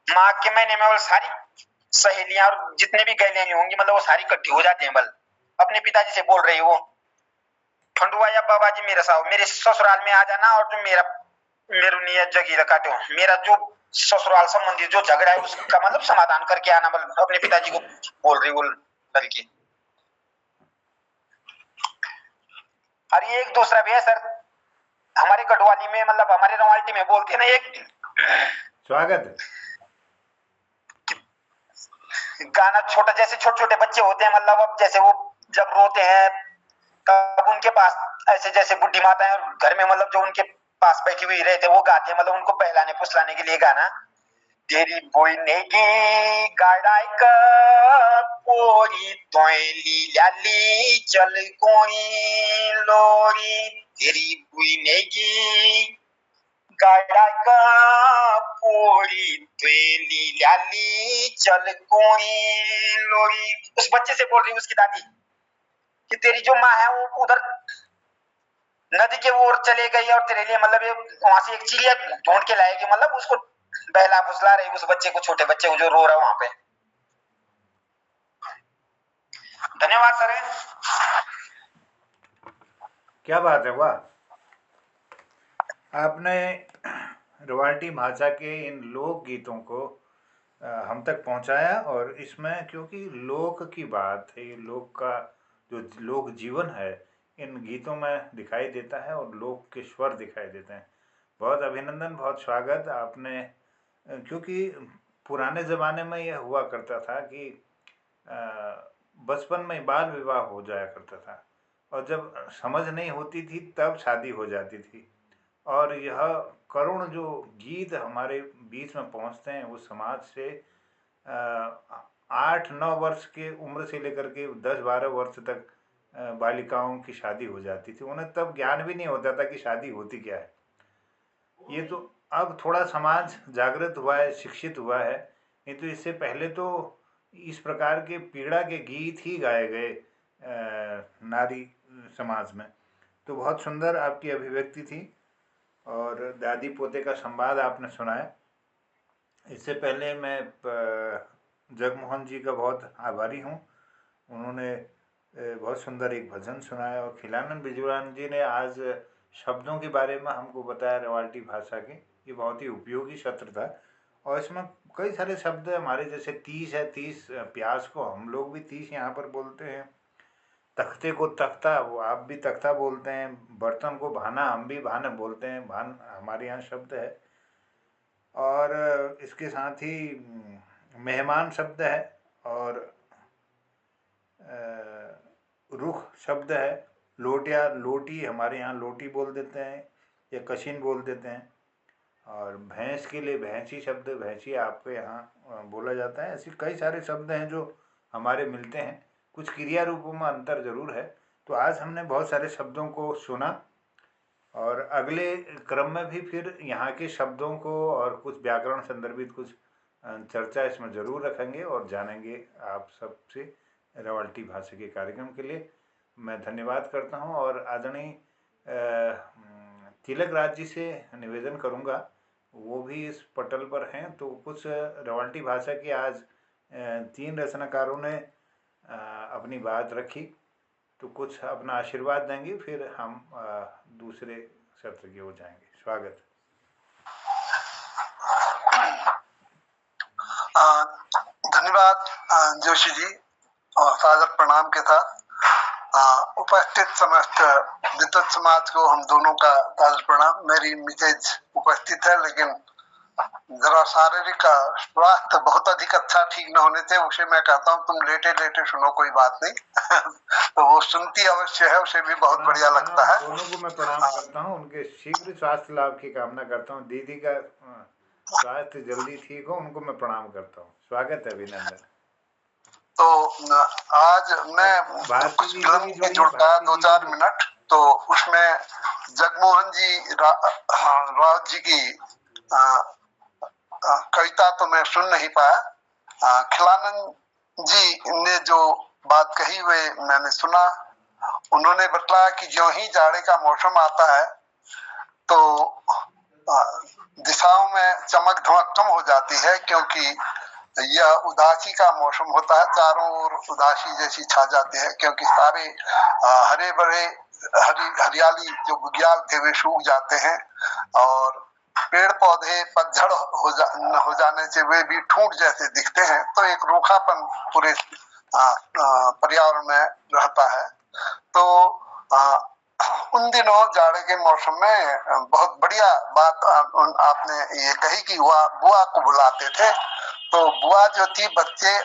माँ के महीने में वो सारी सहेलियां और जितने भी गैलियानी होंगी मतलब वो सारी इकट्ठी हो जाती हैं बल अपने पिताजी से बोल रही हो फंडवाया बाबा जी मेरा साउ मेरे ससुराल में आ जाना और जो मेरा मेरुनिया जगी रखाते हो मेरा जो ससुराल संबंधी जो झगड़ा है उसका मतलब समाधान करके आना बल अपने पिताजी को बोल रही वो लड़की। और ये एक दूसरा भी है सर हमारे गढ़वाली में मतलब हमारे रवाल्टी में बोलते हैं ना एक स्वागत गाना छोटा जैसे छोटे छोटे बच्चे होते हैं मतलब अब जैसे वो जब रोते हैं तब उनके पास ऐसे जैसे बुढ़ी माता है घर में मतलब जो उनके पास बैठी हुई रहते वो गाते हैं मतलब उनको बहलाने फुसलाने के लिए गाना तेरी बोइनेगी गाड़ाई का पोरी तोयली लाली चल कोई लोरी तेरी बोइनेगी गाड़ा का पोरी तोयली लाली चल कोई लोरी। उस बच्चे से बोल रही उसकी दादी कि तेरी जो माँ है वो उधर नदी के ओर चले गई और तेरे लिए मतलब वहां से एक चिड़िया ढूंढ के लाएगी मतलब उसको बहला फुसला रही उस बच्चे को छोटे बच्चे को जो रो रहा है वहां पे। धन्यवाद सर। क्या बात है, वाह। आपने रवाल्टी भाषा के इन लोक गीतों को हम तक पहुंचाया और इसमें क्योंकि लोक की बात है, ये लोक का जो लोक जीवन है इन गीतों में दिखाई देता है और लोक के स्वर दिखाई देते हैं। बहुत अभिनंदन, बहुत स्वागत आपने। क्योंकि पुराने ज़माने में यह हुआ करता था कि बचपन में बाल विवाह हो जाया करता था और जब समझ नहीं होती थी तब शादी हो जाती थी। और यह करुण जो गीत हमारे बीच में पहुंचते हैं वो समाज से 8-9 वर्ष के उम्र से लेकर के 10-12 वर्ष तक बालिकाओं की शादी हो जाती थी। उन्हें तब ज्ञान भी नहीं होता था कि शादी होती क्या है। ये तो अब थोड़ा समाज जागृत हुआ है, शिक्षित हुआ है, नहीं तो इससे पहले तो इस प्रकार के पीड़ा के गीत ही गाए गए नारी समाज में। तो बहुत सुंदर आपकी अभिव्यक्ति थी और दादी पोते का संवाद आपने सुनाया। इससे पहले मैं जगमोहन जी का बहुत आभारी हूँ। उन्होंने बहुत सुंदर एक भजन सुनाया और खिलानंद बिजूरान जी ने आज शब्दों के बारे में हमको बताया रवाल्टी भाषा के। ये बहुत ही उपयोगी सत्र था और इसमें कई सारे शब्द हमारे जैसे तीस है, तीस प्याज को हम लोग भी तीस यहाँ पर बोलते हैं। तख्ते को तख्ता, वो आप भी तख्ता बोलते हैं, बर्तन को भाना हम भी भान बोलते हैं, भान हमारे यहाँ शब्द है। और इसके साथ ही मेहमान शब्द है, और रुख शब्द है। लोटिया, लोटी हमारे यहाँ लोटी बोल देते हैं या कशिन बोल देते हैं। और भैंस के लिए भैंसी शब्द, भैंसी आपके यहाँ बोला जाता है। ऐसे कई सारे शब्द हैं जो हमारे मिलते हैं, कुछ क्रिया रूपों में अंतर जरूर है। तो आज हमने बहुत सारे शब्दों को सुना, और अगले क्रम में भी फिर यहाँ के शब्दों को और कुछ व्याकरण संदर्भित कुछ चर्चा इसमें जरूर रखेंगे और जानेंगे आप सबसे। रवाल्टी भाषा के कार्यक्रम के लिए मैं धन्यवाद करता हूँ, और आदरणीय तिलक राज जी से निवेदन करूँगा, वो भी इस पटल पर हैं, तो कुछ रवाल्टी भाषा की आज 3 रचनाकारों ने अपनी बात रखी, तो कुछ अपना आशीर्वाद देंगे, फिर हम दूसरे सत्र की ओर जाएंगे। स्वागत। धन्यवाद जोशी जी, और सादर प्रणाम के साथ उपस्थित समस्त विद्वत समाज को हम दोनों का सादर प्रणाम। मेरी मिसेज उपस्थित है, लेकिन जरा शारीरिक स्वास्थ्य बहुत अधिक अच्छा ठीक न होने से उसे मैं कहता हूँ तुम लेटे लेटे सुनो, कोई बात नहीं। तो वो सुनती अवश्य है, उसे भी बहुत बढ़िया लगता है। दोनों को मैं प्रणाम करता हूँ, उनके शीघ्र स्वास्थ्य लाभ की कामना करता हूँ। दीदी का स्वास्थ्य जल्दी ठीक हो, उनको मैं प्रणाम करता हूँ। स्वागत है, अभिनंदन। तो आज मैं कुछ फिल्म में जुड़ता 2-4 मिनट, तो उसमें जगमोहन जी राव जी की कविता तो मैं सुन नहीं पाया। खिलानंद जी ने जो बात कही वे मैंने सुना। उन्होंने बताया कि जो ही जाड़े का मौसम आता है तो दिशाओं में चमक धमक कम हो जाती है, क्योंकि यह उदासी का मौसम होता है। चारों ओर उदासी जैसी छा जाती है, क्योंकि सारे हरे भरे हरियाली जो बुग्याल थे वे सूख जाते हैं, और पेड़ पौधे पतझड़ हो जाने से वे भी ठूंठ जैसे दिखते हैं। तो एक रूखापन पूरे पर्यावरण में रहता है। तो उन दिनों जाड़े के मौसम में बहुत बढ़िया बात आपने ये कही कि बुआ को बुलाते थे। तो बुआ जो थी, बच्चे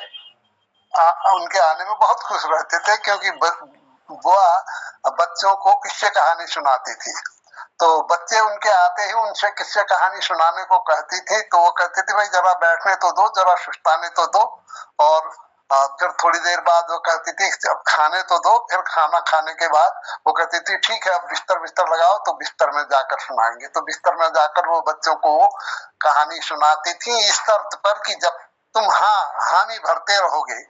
उनके आने में बहुत खुश रहते थे, क्योंकि बुआ बच्चों को किस्से कहानी सुनाती थी। तो बच्चे उनके आते ही उनसे किस्से कहानी सुनाने को कहती थी, तो वो कहती थी भाई जरा बैठने तो दो, जरा सुस्ताने तो दो। और फिर थोड़ी देर बाद वो कहती थी अब खाने तो दो। फिर खाना खाने के बाद वो कहती थी ठीक है अब बिस्तर लगाओ, तो बिस्तर में जाकर सुनाएंगे। तो बिस्तर में जाकर वो बच्चों को कहानी सुनाती थी, इस शर्त पर कि जब तुम हामी भरते रहोगे,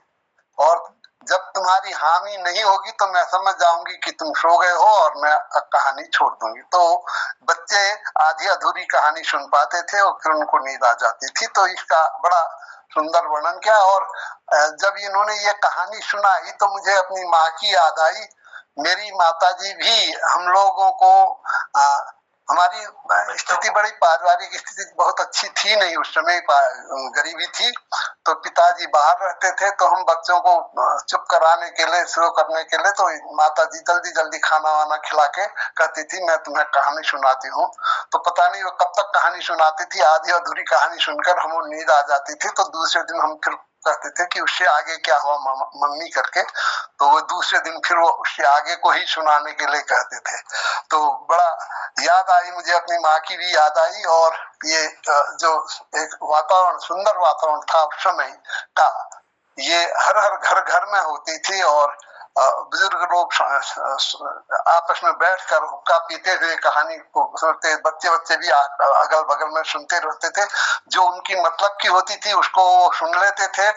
और जब तुम्हारी हामी नहीं होगी तो मैं समझ जाऊंगी कि तुम सो गए हो और मैं कहानी छोड़ दूंगी। तो बच्चे आधी अधूरी कहानी सुन पाते थे और फिर उनको नींद आ जाती थी। तो इसका बड़ा सुंदर वर्णन किया। और जब इन्होंने ये कहानी सुनाई तो मुझे अपनी माँ की याद आई। मेरी माताजी भी हम लोगों को हमारी स्थिति बड़ी पारिवारिक स्थिति बहुत अच्छी थी नहीं, उस समय गरीबी थी। तो पिताजी बाहर रहते थे, तो हम बच्चों को चुप कराने के लिए, स्लो करने के लिए, तो माताजी जल्दी जल्दी खाना वाना खिला के कहती थी मैं तुम्हें कहानी सुनाती हूँ। तो पता नहीं वो कब तक कहानी सुनाती थी, आधी अधूरी कहानी सुनकर हमें नींद आ जाती थी। तो दूसरे दिन हम फिर कहते थे कि उससे आगे क्या हुआ मम्मी करके, तो वो दूसरे दिन फिर वो उससे आगे को ही सुनाने के लिए कहते थे। तो बड़ा याद आई मुझे, अपनी माँ की भी याद आई। और ये जो एक वातावरण, सुंदर वातावरण था उस समय का, ये हर घर में होती थी। और बुजुर्ग लोग आपस में बैठकर हुक्का पीते हुए कहानी को सुनते, बच्चे भी अगल बगल में सुनते रहते थे। जो उनकी मतलब की होती थी उसको सुन लेते थे,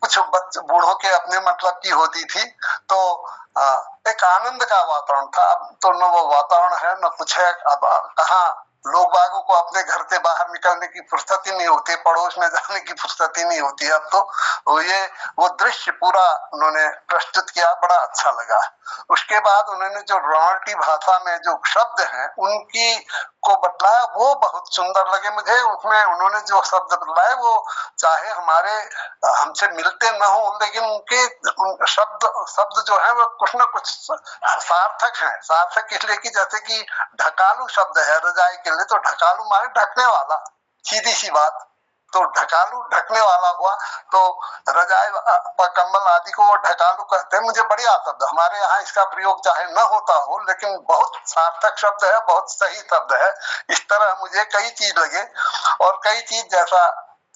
कुछ बूढ़ों के अपने मतलब की होती थी। तो एक आनंद का वातावरण था। अब तो न वो वातावरण है न कुछ है। अब कहाँ लोग बागों को अपने घर से बाहर निकलने की फुर्सत ही नहीं होती, पड़ोस में जाने की फुर्सत ही नहीं होती। अब तो वो दृश्य पूरा उन्होंने प्रस्तुत किया, बड़ा अच्छा लगा। उसके बाद उन्होंने जो रवाल्टी भाषा में जो शब्द हैं उनकी को बतलाया, वो बहुत सुंदर लगे मुझे। उसमें उन्होंने जो शब्द बतलाए वो चाहे हमारे हमसे मिलते न हो, लेकिन उनके शब्द जो है वो कुछ न कुछ सार्थक हैं। सार्थक इसलिए कि जैसे कि ढकालू शब्द है रजाई के लिए, तो ढकालू माने ढकने वाला, सीधी सी बात। तो ढकालू ढकने वाला हुआ, तो रजाई कंबल आदि को वो ढकालू कहते हैं। मुझे बढ़िया शब्द, हमारे यहाँ इसका प्रयोग चाहे न होता हो लेकिन बहुत सार्थक शब्द है, बहुत सही शब्द है। इस तरह मुझे कई चीज लगे, और कई चीज जैसा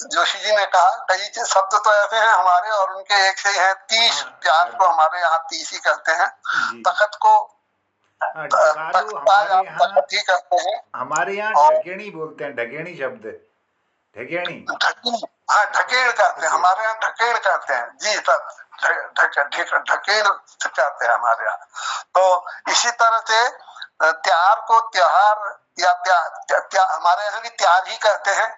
जोशी जी ने कहा, कई शब्द तो ऐसे हैं हमारे और उनके एक से ही हैं। तीस, प्यार को हमारे यहाँ तीस ही कहते हैं। तखत को ढकालू हमारे यहाँ ढकेणी बोलते हैं, ढकेणी शब्द, ढकेणी। हाँ, ढकेड़ कहते हैं हमारे यहाँ, ढकेड़ कहते हैं जी सब, ढकेड़ कहते हैं हमारे यहाँ। तो इसी तरह से त्योहार को त्योहार या हमारे यहाँ भी त्यार ही कहते हैं।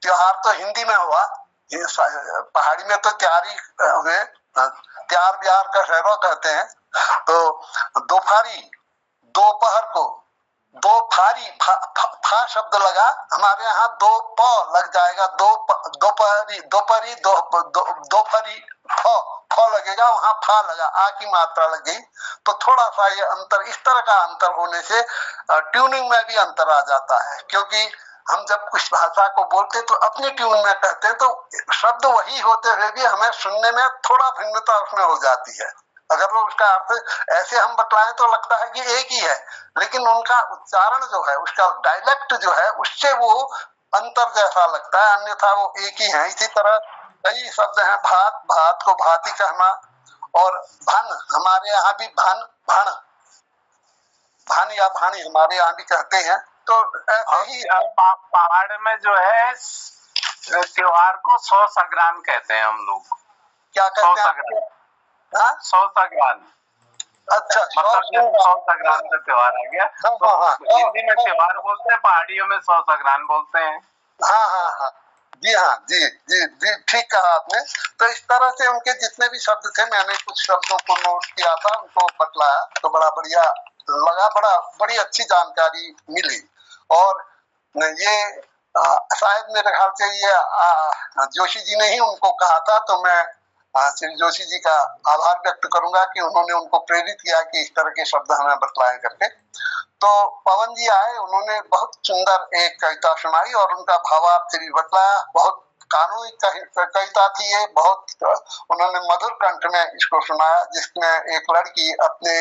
त्योहार तो हिंदी में हुआ, पहाड़ी में तो त्यार ही हुए, त्यार ब्यार का शहरों कहते हैं। तो दोपहरी, दोपहर को दोपहरी, फा शब्द लगा, हमारे यहाँ दो प लग जाएगा, दोपहरी, दोपहरी, दोपहरी फ लगेगा, वहां फा लगा, आ की मात्रा लग गई। तो थोड़ा सा ये अंतर, इस तरह का अंतर होने से ट्यूनिंग में भी अंतर आ जाता है। क्योंकि हम जब कुछ भाषा को बोलते हैं तो अपनी ट्यून में कहते हैं, तो शब्द वही होते हुए भी हमें सुनने में थोड़ा भिन्नता उसमें हो जाती है। अगर वो उसका अर्थ ऐसे हम बतलाएं तो लगता है कि एक ही है, लेकिन उनका उच्चारण जो है, उसका डायलेक्ट जो है, उससे वो अंतर जैसा लगता है, अन्यथा वो एक ही है। इसी तरह कई शब्द हैं, भात, भात को भाती कहना, और भन, हमारे यहाँ भी भन, भण, भन या भानी हमारे यहाँ भी कहते हैं। तो ऐसे ही पहाड़ में जो है त्योहार को 100 संग्राम कहते हैं हम लोग। क्या कहते हैं? 100 संग्राम। अच्छा, मतलब 100 संग्राम का त्योहार आ गया। हिंदी में त्योहार बोलते हैं, पहाड़ियों में 100 संग्राम बोलते हैं। हाँ, जी हाँ, जी ठीक कहा आपने। तो इस तरह से उनके जितने भी शब्द थे, मैंने कुछ शब्दों को नोट किया था, उनको बतलाया, तो बड़ा बढ़िया लगा, बड़ी अच्छी जानकारी मिली। और ये शायद मेरे ख्याल से ये जोशी जी ने ही उनको कहा था, तो मैं श्री जोशी जी का आभार व्यक्त करूंगा कि उन्होंने उनको प्रेरित किया कि इस तरह के शब्द हमें बतलाएं करके। तो पवन जी आए, उन्होंने बहुत सुंदर एक कविता सुनाई और उनका भावार्थ भी बतलाया। बहुत कानूनी कविता थी ये, बहुत उन्होंने मधुर कंठ में इसको सुनाया, जिसमें एक लड़की अपने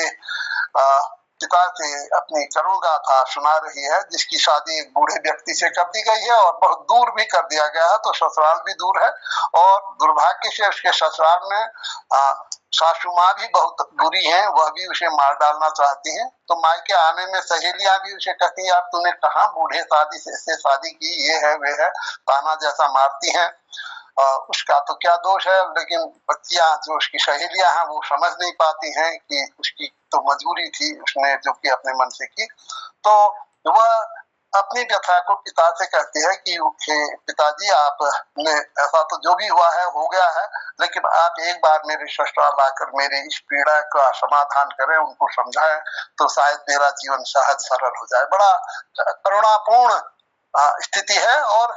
पिता से अपनी करुण गाथा सुना रही है, जिसकी शादी एक बूढ़े व्यक्ति से कर दी गई है और बहुत दूर भी कर दिया गया है, तो ससुराल भी दूर है। और दुर्भाग्य से उसके ससुराल में सासू माँ भी बहुत बुरी हैं, वह भी उसे मार डालना चाहती हैं। तो मायके आने में सहेलियां भी उसे कहती, यार तूने कहाँ बूढ़े शादी से शादी की, ये है वे है, ताना जैसा मारती हैं। उसका तो क्या दोष है, लेकिन बच्चियां जो उसकी सहेलियां हैं वो समझ नहीं पाती हैं कि उसकी तो मजबूरी थी, उसने जो कि अपने मन से की। तो वह अपनी व्यथा को पिता से कहती है कि पिताजी, आपने ऐसा तो जो भी हुआ है हो गया है, लेकिन आप एक बार मेरे ससुराल आकर मेरी इस पीड़ा का समाधान करें, उनको समझाएं, तो शायद मेरा जीवन सहज सरल हो जाए। बड़ा करुणापूर्ण स्थिति है। और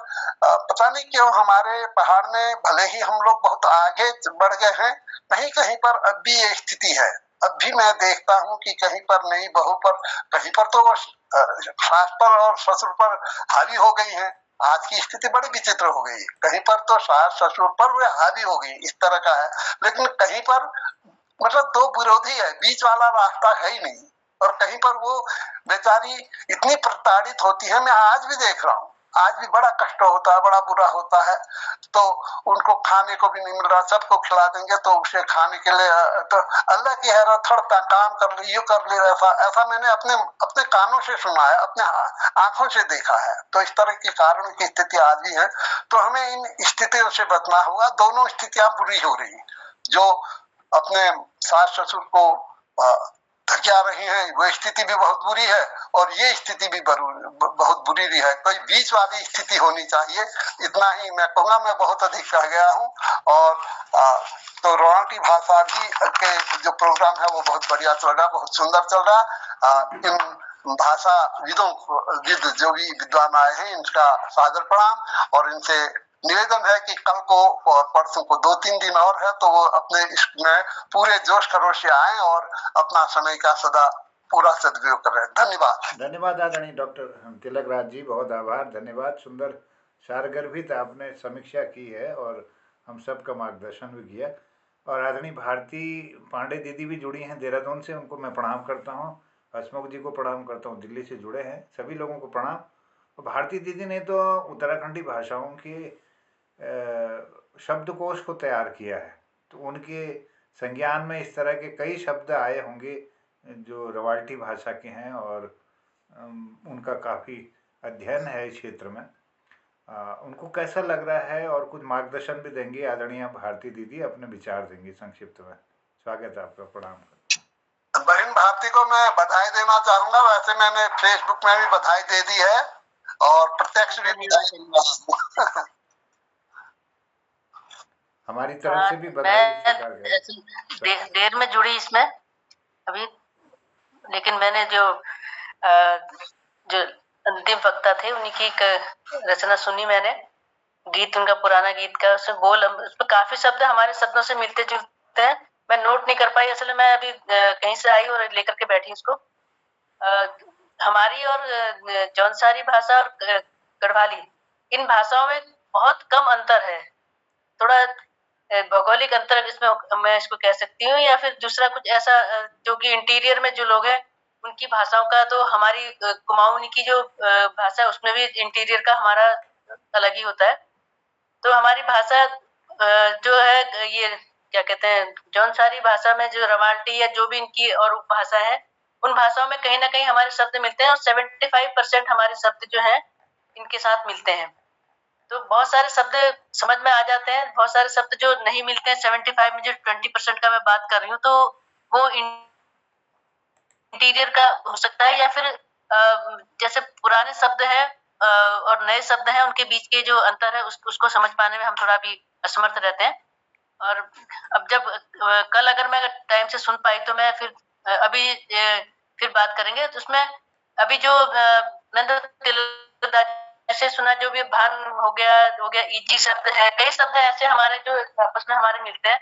पता नहीं क्यों हमारे पहाड़ में भले ही हम लोग बहुत आगे बढ़ गए हैं, कहीं कहीं पर अब भी ये स्थिति है। अब भी मैं देखता हूँ कि कहीं पर नई बहू पर, कहीं पर तो सास पर और ससुर पर हावी हो गई है। आज की स्थिति बड़ी विचित्र हो गई, कहीं पर तो सास ससुर पर वे हावी हो गई, इस तरह का है। लेकिन कहीं पर मतलब दो विरोधी है, बीच वाला रास्ता है ही नहीं। और कहीं पर वो बेचारी इतनी प्रताड़ित होती है, मैं आज भी देख रहा हूँ, आज भी बड़ा कष्ट होता है, बड़ा बुरा होता है। तो उनको खाने को भी नहीं मिल रहा, सबको खिला देंगे तो उसे खाने के लिए तो अल्लाह की हैरत, थोड़ा काम कर ली, यू कर ली, ऐसा मैंने अपने कानों से सुना है, अपने आंखों से देखा है। तो इस तरह के कारण की स्थिति आज भी है। तो हमें इन स्थितियों से बचना होगा। दोनों स्थितियां बुरी हो रही, जो अपने सास ससुर को आ रही है वो स्थिति भी बहुत बुरी है और ये स्थिति भी बहुत बुरी भी है। कोई बीच वाली स्थिति होनी चाहिए। इतना ही मैं कहूँगा, मैं बहुत अधिक कह गया हूँ। और तो रवांटी भाषा भी के जो प्रोग्राम है वो बहुत बढ़िया चल रहा, बहुत सुंदर चल रहा। इन भाषा विद जो भी विद्वान आए हैं इनका सादर प्रणाम और इनसे निवेदन है कि कल को और परसों को 2-3 दिन और है तो वो अपने इसमें पूरे जोश खरोश से आए और अपना समय का सदा पूरा सदुपयोग कर रहे हैं। धन्यवाद। धन्यवाद आदरणीय डॉक्टर तिलक राज जी, बहुत आभार, धन्यवाद। सुंदर सारगर्भित आपने समीक्षा की है और हम सबका मार्गदर्शन भी किया। और आदरणीय भारती पांडे दीदी भी जुड़ी हैं देहरादून से, उनको मैं प्रणाम करता हूँ। हसमुख जी को प्रणाम करता हूँ, दिल्ली से जुड़े हैं, सभी लोगों को प्रणाम। और भारती दीदी ने तो उत्तराखंडी भाषाओं के शब्दकोश को तैयार किया है, तो उनके संज्ञान में इस तरह के कई शब्द आए होंगे जो रवाल्टी भाषा के हैं और उनका काफ़ी अध्ययन है इस क्षेत्र में। उनको कैसा लग रहा है और कुछ मार्गदर्शन भी देंगे आदरणीय भारती दीदी, अपने विचार देंगे संक्षिप्त में। स्वागत है आपका, प्रणाम। बहन भारती को मैं बधाई देना चाहूंगा। वैसे मैंने फेसबुक में भी बधाई दे दी है और प्रत्यक्ष भी बधाई हमारी तरफ से भी बधाई। देर में जुड़ी इसमें अभी, लेकिन मैंने जो अंतिम वक्ता थे उन्हीं की एक रचना सुनी मैंने, गीत उनका पुराना गीत का, उसमें गोल, उसमें काफी शब्द हमारे शब्दों से मिलते जुलते हैं। मैं नोट नहीं कर पाई, असल में मैं अभी कहीं से आई और लेकर के बैठी इसको। हमारी और जौनसारी भाषा और गढ़वाली, इन भाषाओं में बहुत कम अंतर है। थोड़ा भौगोलिक अंतर इसमें मैं इसको कह सकती हूँ, या फिर दूसरा कुछ ऐसा जो कि इंटीरियर में जो लोग हैं उनकी भाषाओं का, तो हमारी कुमाऊनी की जो भाषा है उसमें भी इंटीरियर का हमारा अलग ही होता है। तो हमारी भाषा जो है ये क्या कहते हैं, जौनसारी भाषा में जो रवाल्टी या जो भी इनकी और उपभाषा है, उन भाषाओं में कहीं ना कहीं हमारे शब्द मिलते हैं और 75% हमारे शब्द जो है इनके साथ मिलते हैं। तो बहुत सारे शब्द समझ में आ जाते हैं, बहुत सारे शब्द जो नहीं मिलते हैं। 75 में जो 20% का मैं बात कर रही हूँ, तो वो इंटीरियर का हो सकता है, या फिर जैसे पुराने शब्द है और नए शब्द हैं, उनके बीच के जो अंतर है उसको समझ पाने में हम थोड़ा भी असमर्थ रहते हैं। और अब जब कल अगर मैं टाइम से सुन पाई तो मैं फिर अभी फिर बात करेंगे। तो उसमें अभी जो ऐसे सुना, जो भी भान हो गया इजी शब्द है, कई शब्द ऐसे हमारे जो आपस में हमारे मिलते हैं।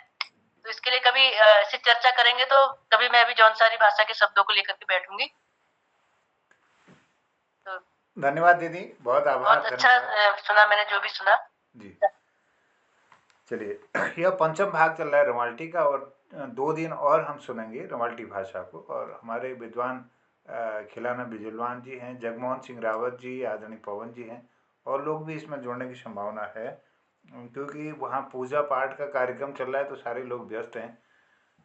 तो इसके लिए कभी ऐसी चर्चा करेंगे, तो कभी मैं भी जौनसारी भाषा के शब्दों को लेकर के बैठूंगी। तो धन्यवाद दीदी, बहुत आभार। बहुत अच्छा सुना मैंने जो भी सुना जी। चलिए, यह पंचम भाग चल रहा है रवाल्टी का और 2 दिन और हम सुनेंगे रवाल्टी भाषा को। और हमारे विद्वान खिलाना बिजलवान जी हैं, जगमोहन सिंह रावत जी, आदरणीय पवन जी हैं, और लोग भी इसमें जुड़ने की संभावना है, क्योंकि वहाँ पूजा पाठ का कार्यक्रम चल रहा है तो सारे लोग व्यस्त हैं।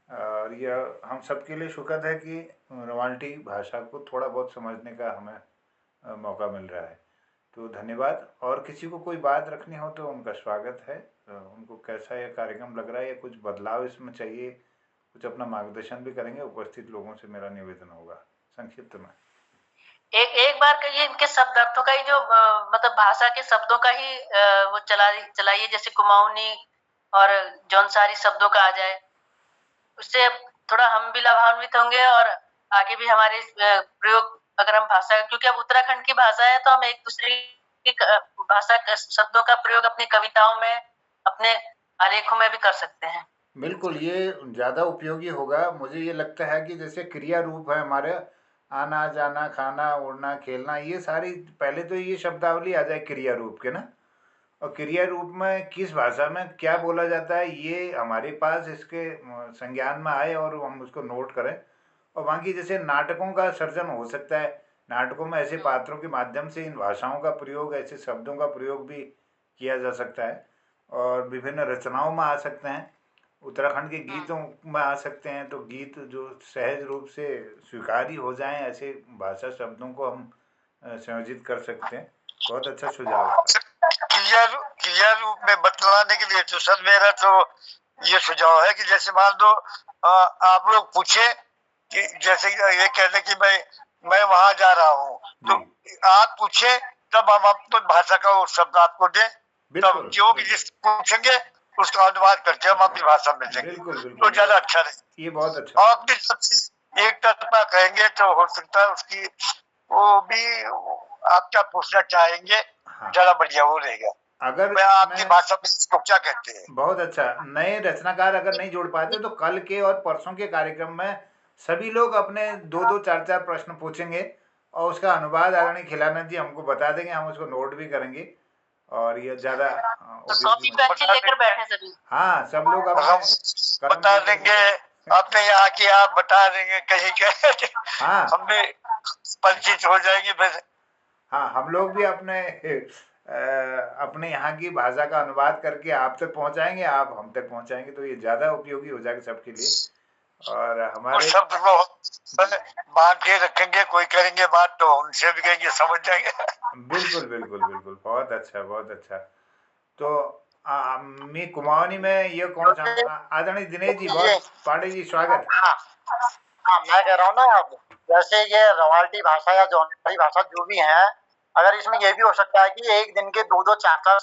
और यह हम सबके लिए सुखद है कि रवाल्टी भाषा को थोड़ा बहुत समझने का हमें मौका मिल रहा है। तो धन्यवाद। और किसी को कोई बात रखनी हो तो उनका स्वागत है। उनको कैसा यह कार्यक्रम लग रहा है या कुछ बदलाव इसमें चाहिए, कुछ अपना मार्गदर्शन भी करेंगे, उपस्थित लोगों से मेरा निवेदन होगा संक्षिप्त में। एक बार कहिए इनके शब्द अर्थों का ही जो मतलब भाषा के शब्दों का ही वो चलाइए, जैसे कुमाऊनी और जौनसारी शब्दों का आ जाए, उससे थोड़ा हम भी लाभान्वित होंगे और आगे भी हमारे प्रयोग, अगर हम भाषा, क्योंकि अब उत्तराखंड की भाषा है तो हम एक दूसरे की भाषा शब्दों का प्रयोग अपनी कविताओं में, अपने आलेखों में भी कर सकते हैं। बिल्कुल, ये ज़्यादा उपयोगी होगा। मुझे ये लगता है कि जैसे क्रिया रूप है हमारे, आना जाना, खाना, उड़ना, खेलना, ये सारी पहले तो ये शब्दावली आ जाए क्रिया रूप के ना, और क्रिया रूप में किस भाषा में क्या बोला जाता है ये हमारे पास इसके संज्ञान में आए और हम उसको नोट करें। और बाकी जैसे नाटकों का सर्जन हो सकता है, नाटकों में ऐसे पात्रों के माध्यम से इन भाषाओं का प्रयोग, ऐसे शब्दों का प्रयोग भी किया जा सकता है, और विभिन्न रचनाओं में आ सकते हैं, उत्तराखंड के गीतों में आ सकते हैं। तो गीत जो सहज रूप से स्वीकारी हो जाएं, ऐसे भाषा शब्दों को हम संयोजित कर सकते हैं। बहुत अच्छा सुझाव है। क्रिया रूप में बतलाने के लिए तो सर मेरा तो ये सुझाव है कि जैसे मान लो आप लोग पूछे कि जैसे ये कहते कि मैं वहां जा रहा हूँ, तो आप पूछे तब हम अपनी भाषा का वो शब्द आपको दें, तब जो भी जिस पूछेंगे उसका अनुवाद करके हम अपनी भाषा में देंगे, तो ज्यादा अच्छा रहेगा। ये बहुत अच्छा। और अपनी सबसे एक तरफा कहेंगे तो हो सकता है उसकी वो भी आप क्या पूछना चाहेंगे, ज्यादा बढ़िया वो रहेगा। अगर मैं आपकी भाषा में इसको क्या कहते हैं। बहुत अच्छा। नए रचनाकार अगर नहीं जोड़ पाते तो कल के और परसों के कार्यक्रम में सभी लोग अपने 2-2, 4-4 प्रश्न पूछेंगे और उसका अनुवाद आदरणीय खिलानंद जी हमको बता देंगे, हम उसको नोट भी करेंगे और ये ज्यादा कॉपी पेंसिल लेकर बैठे सभी। हाँ, सब लोग अपने बता देंगे अपने यहाँ की, आप बता देंगे कहीं के। हाँ, हम भी परिचित हो जाएंगे फिर। हाँ, हम लोग भी अपने यहाँ की भाषा का अनुवाद करके आप तक पहुँचाएंगे, आप हम तक पहुँचाएंगे, तो ये ज्यादा उपयोगी हो जाएगा सबके लिए। और हमारे शब्द को बांध के रखेंगे, कोई करेंगे बात तो उनसे भी कहेंगे, समझ जाएंगे। बिल्कुल बिल्कुल बिल्कुल, बहुत अच्छा बहुत अच्छा। तो मी कुमाऊनी में ये कौन सा आदरणीय दिनेश जी, बहुत पांडे जी स्वागत। हाँ, मैं कह रहा हूँ ना, जैसे ये रवाल्टी भाषा या जौनसारी भाषा जो भी है, अगर इसमें ये भी हो सकता है कि एक दिन के 2-2, 4-4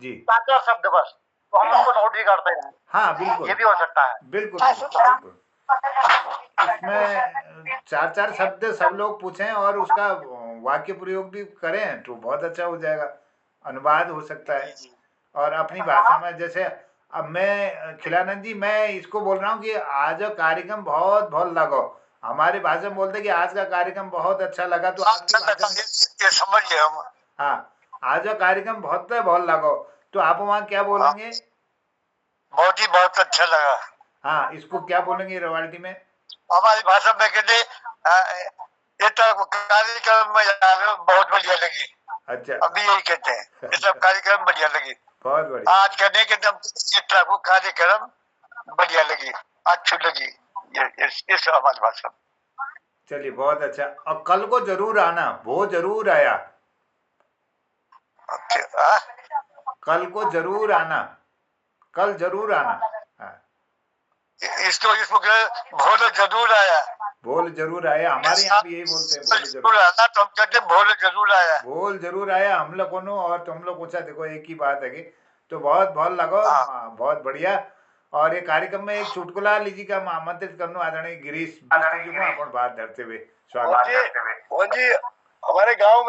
जी 4-4 शब्द बस, तो हम उसको नोट भी करते हैं। हाँ बिल्कुल, ये भी हो सकता है। बिल्कुल बिल्कुल। इसमें 4-4 शब्द सब लोग पूछें और उसका वाक्य प्रयोग भी करें तो बहुत अच्छा हो जाएगा, अनुवाद हो सकता है। और अपनी भाषा में, जैसे अब मैं खिलानंद जी, मैं इसको बोल रहा हूँ कि आज का कार्यक्रम बहुत बहुत लगो, हमारी भाषा में बोलते कि आज का कार्यक्रम बहुत अच्छा लगा, तो आपकी भाषा में ये समझिए हम। हाँ, आज का कार्यक्रम बहुत बहुत लगो, तो आप वहाँ क्या बोलेंगे? बहुत ही बहुत अच्छा लगा। हाँ, इसको क्या बोलेंगे रवाल्टी में? हमारी भाषा में कहते ये तो कार्यक्रम में बहुत बढ़िया लगी। अच्छा, अभी यही कहते हैं, ये सब कार्यक्रम बढ़िया लगी। बहुत बढ़िया। आज करने के दम कार्यक्रम बढ़िया लगी, अच्छी लगी, ये हमारी भाषा। चलिए बहुत अच्छा। और कल को जरूर आना, वो जरूर आया। कल को जरूर आना, कल जरूर आना। इसको भोल जरूर आया, बोल जरूर आया, हमारे यहाँ भी यही बोलते हैं, बोल जरूर आना, तो हम कहते हैं भोल जरूर आया। बोल जरूर आया, हम लोग को और तुम लोग पूछा, देखो एक ही बात है कि तो बहुत बहुत लगो, बहुत बढ़िया। और ये कार्यक्रम में एक चुटकुला लीजिएगा, मैं आमंत्रित करना आदरणीय गिरीश जी को अपन बात धरते हुए स्वागत जी। हमारे गांव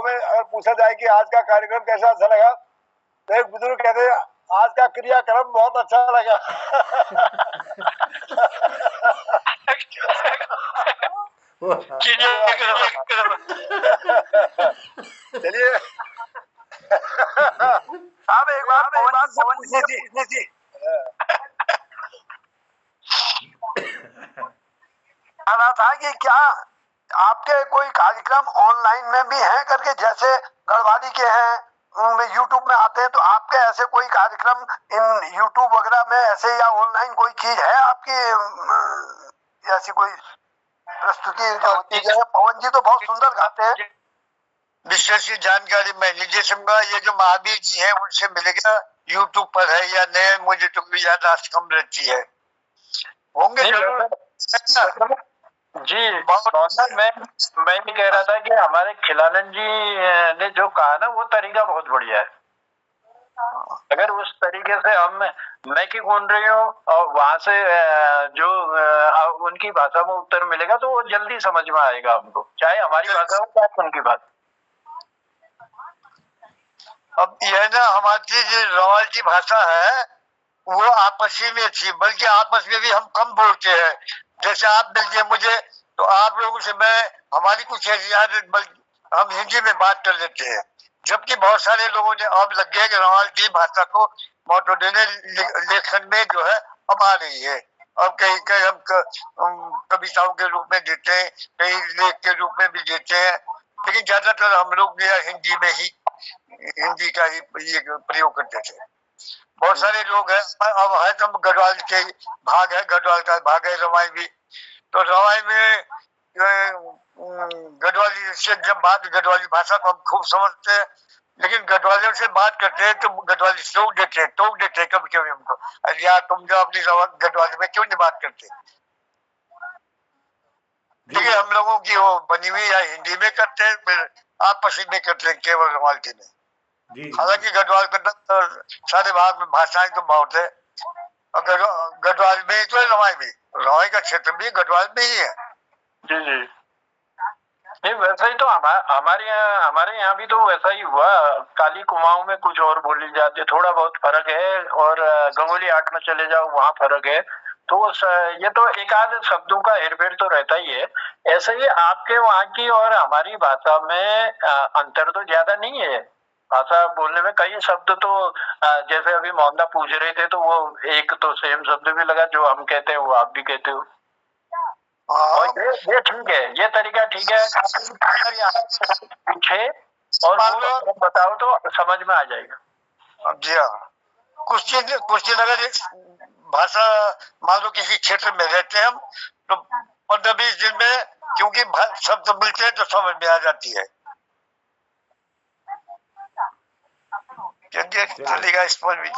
में अगर पूछा जाए कि आज का कार्यक्रम कैसा अच्छा लगा, तो एक बुजुर्ग कहते हैं आज का क्रियाक्रम बहुत अच्छा लगा। चलिए, अब एक बात पूछनी थी। कहा था कि क्या आपके कोई कार्यक्रम ऑनलाइन में भी हैं करके, जैसे गढ़वाली के हैं यूट्यूब में आते हैं, तो आपके ऐसे कोई कार्यक्रम इन यूट्यूब वगैरह में ऐसे या ऑनलाइन कोई चीज है आपकी, ऐसी कोई प्रस्तुति जो होती है? जैसे पवन जी तो बहुत सुंदर गाते हैं। विशेष जानकारी मैं लीजिए समझा, ये जो महावीर जी है उनसे मिलेगा, यूट्यूब पर है या नहीं, मुझे तो याद कम रहती है, होंगे जी। मैं ये कह रहा था कि हमारे खिलानंद जी ने जो कहा ना, वो तरीका बहुत बढ़िया है। अगर उस तरीके से हम मैं की बोल रही हूँ और वहां से जो उनकी भाषा में उत्तर मिलेगा, तो वो जल्दी समझ में आएगा हमको, चाहे हमारी भाषा हो चाहे उनकी भाषा। अब यह ना हमारी जो रवायती भाषा है वो आपसी में थी, बल्कि आपस में भी हम कम बोलते हैं। जैसे आप मिलिए मुझे, तो आप लोगों से हमारी कुछ हम हिंदी में बात कर लेते हैं, जबकि बहुत सारे लोगों ने अब लग गया कि रवायती भाषा को मॉडर्न लेखन में जो है अब आ रही है। अब कहीं कहीं हम कविताओं के रूप में देते हैं, कहीं लेख के रूप में भी देते हैं, लेकिन ज्यादातर हम लोग हिंदी का ही प्रयोग करते थे। बहुत सारे लोग हैं, अब है तो गढ़वाल के भाग है, गढ़वाल का भाग है रवाई भी। तो रवाई में गढ़वाली से जब बात, गढ़वाली भाषा को हम खूब समझते हैं, लेकिन गढ़वालियों से बात करते हैं तो गढ़वाली टोक देते हैं कभी कभी हमको, अरे यार तुम जो अपनी गढ़वाली में क्यों नहीं बात करते। ठीक है, हम लोगों की वो बनी हुई या हिंदी में करते हैं, फिर आपसी में करते हैं केवल रवाल्टी में। हालांकि गढ़वाल का तो सारे भाग में भाषाएं तो बहुत है, और गढ़वाल में तो रवाई का क्षेत्र भी गढ़वाल में ही है। जी जी, नहीं वैसा ही तो हमारे यहाँ भी तो वैसा ही हुआ। काली कुमाऊं में कुछ और बोली जाती है, थोड़ा बहुत फर्क है, और गंगोली आर्ट में चले जाओ वहाँ फर्क है। तो ये तो एक आध शब्दों का हेरफेर तो रहता ही है। ऐसे ही आपके वहाँ की और हमारी भाषा में अंतर तो ज्यादा नहीं है। भाषा बोलने में कई शब्द तो जैसे अभी मोहम्मदा पूछ रहे थे, तो वो एक तो सेम शब्द भी लगा, जो हम कहते हैं वो आप भी कहते हो। और ये ठीक है, ये तरीका ठीक है। पूछे और वो बताओ तो समझ में आ जाएगा। जी हाँ, कुछ दिन अगर भाषा मान लो किसी क्षेत्र में रहते हैं हम, तो 15-20 दिन में क्योंकि शब्द मिलते हैं तो समझ में आ जाती है। चलेगा इस पर भी।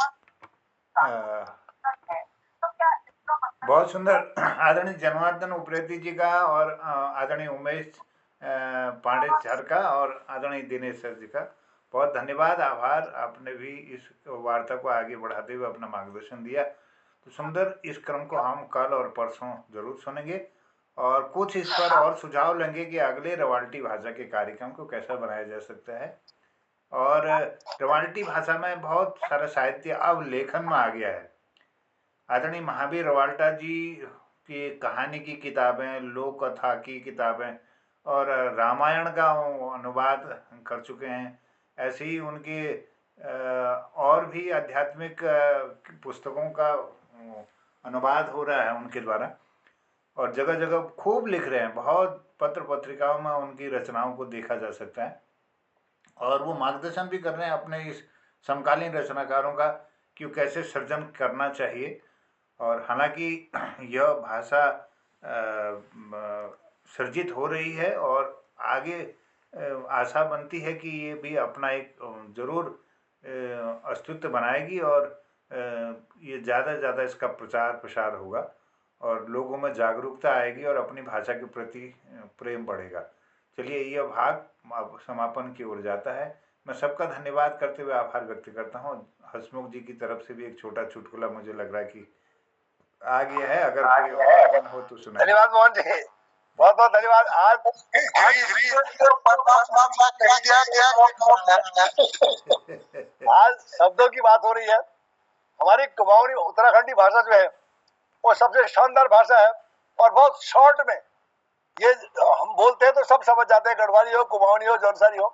बहुत सुंदर आदरणीय जनार्दन उप्रेती जी का और आदरणीय उमेश पांडे सर का और आदरणीय दिनेश सर जी का बहुत धन्यवाद, आभार। आपने भी इस वार्ता को आगे बढ़ाते हुए अपना मार्गदर्शन दिया। तो सुंदर, इस क्रम को हम कल और परसों जरूर सुनेंगे और कुछ इस पर और सुझाव लेंगे कि अगले रवाल्टी भाषा के कार्यक्रम को कैसा बनाया जा सकता है। और रवाल्टी भाषा में बहुत सारा साहित्य अब लेखन में आ गया है। आदरणीय महावीर रवाल्टा जी की कहानी की किताबें, लोक कथा की किताबें और रामायण का अनुवाद कर चुके हैं। ऐसे ही उनके और भी आध्यात्मिक पुस्तकों का अनुवाद हो रहा है उनके द्वारा, और जगह जगह खूब लिख रहे हैं। बहुत पत्र पत्रिकाओं में उनकी रचनाओं को देखा जा सकता है, और वो मार्गदर्शन भी कर रहे हैं अपने इस समकालीन रचनाकारों का कि कैसे सृजन करना चाहिए। और हालांकि यह भाषा सृजित हो रही है और आगे आशा बनती है कि ये भी अपना एक जरूर अस्तित्व बनाएगी, और ये ज़्यादा से ज़्यादा इसका प्रचार प्रसार होगा और लोगों में जागरूकता आएगी और अपनी भाषा के प्रति प्रेम बढ़ेगा। चलिए, यह भाग अब समापन की ओर जाता है। मैं सबका धन्यवाद करते हुए आभार व्यक्त करता हूँ। हसमुख जी की तरफ से भी एक छोटा चुटकुला मुझे लग रहा है कि आ गया है, अगर कोई और मन हो तो सुना। धन्यवाद मोहन जी, बहुत बहुत धन्यवाद। आज शब्दों की बात हो रही है। हमारी कुमाऊनी उत्तराखंडी भाषा जो है वो सबसे शानदार भाषा है और बहुत शॉर्ट में ये हम बोलते हैं तो सब समझ जाते हैं, गढ़वाली हो, कुमाऊनी हो, जौनसारी हो।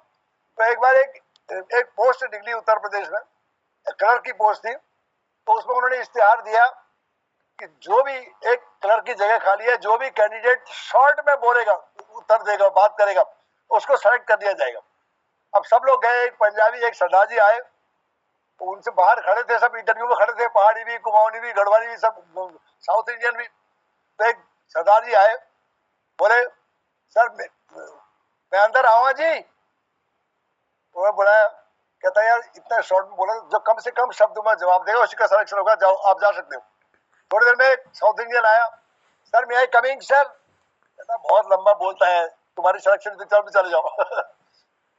तो एक बार एक पोस्ट निकली उत्तर प्रदेश में, क्लर्क की पोस्ट थी, तो उसमें उन्होंने इश्तिहार दिया कि जो भी एक क्लर्क की जगह खाली है, जो भी कैंडिडेट शॉर्ट में बोलेगा, उत्तर देगा, बात करेगा, उसको सेलेक्ट कर दिया जाएगा। अब सब लोग गए, एक पंजाबी एक सरदार जी आए, तो उनसे बाहर खड़े थे, सब इंटरव्यू में खड़े थे, पहाड़ी भी, कुमाऊनी भी, गढ़वाली भी, सब साउथ इंडियन भी। तो एक सरदार जी आए, बोले सर मैं अंदर आऊंगा जी। तो मैं बोला, कहता यार इतना शॉर्ट में बोला, जो कम से कम शब्द में जवाब देगा उसी का सिलेक्शन होगा, जाओ आप जा सकते हो। थोड़ी देर में साउथ इंडियन आया, सर मैं आई कमिंग सर। कहता बहुत लंबा बोलता है, तुम्हारी सिलेक्शन भी चले जाओ।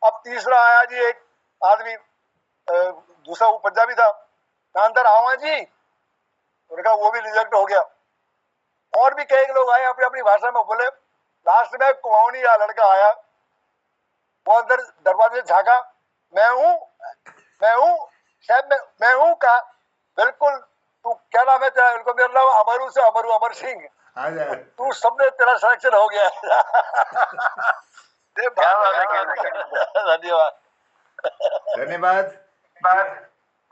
अब तीसरा आया जी एक आदमी, दूसरा वो पंजाबी था, मैं अंदर आऊंगा जी। उन्होंने कहा वो भी रिजेक्ट हो गया। और भी कई लोग आए अपनी अपनी भाषा में बोले। लास्ट में कुमाऊनी या लड़का आया, वो अंदर दरवाजे से झांका, मैं हूँ साहब, मैं हूँ कहा, बिल्कुल तू क्या नाम है तेरा? उनको मेरा नाम अमरू से अमर सिंह। तू सबने तेरा सिलेक्शन हो गया। धन्यवाद धन्यवाद।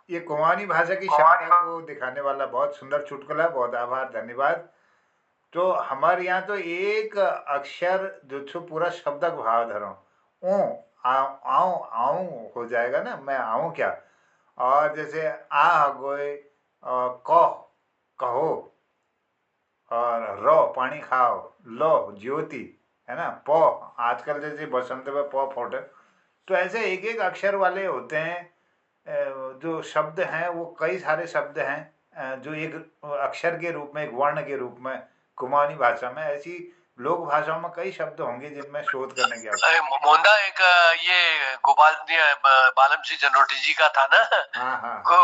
ये कुमाऊनी भाषा की क्षमता को दिखाने वाला बहुत सुंदर चुटकुला, बहुत आभार, धन्यवाद। तो हमारे यहाँ तो एक अक्षर जो पूरा शब्द का भाव धरो, आऊं हो जाएगा ना, मैं आऊं क्या। और जैसे आ गोए, कहो, और रो पानी खाओ, लो ज्योति, है ना, पौ, आजकल जैसे बसंत में पौ फौटे, तो ऐसे एक एक अक्षर वाले होते हैं। जो शब्द हैं वो कई सारे शब्द हैं, जो एक अक्षर के रूप में, एक वर्ण के रूप में कुमाऊनी भाषा में, ऐसी लोक भाषाओं में कई शब्द होंगे जिनमें शोध करने की आवश्यकता। मोंदा एक ये गोपाल बालम सिंह जलोटी जी का था ना, हाँ हाँ वो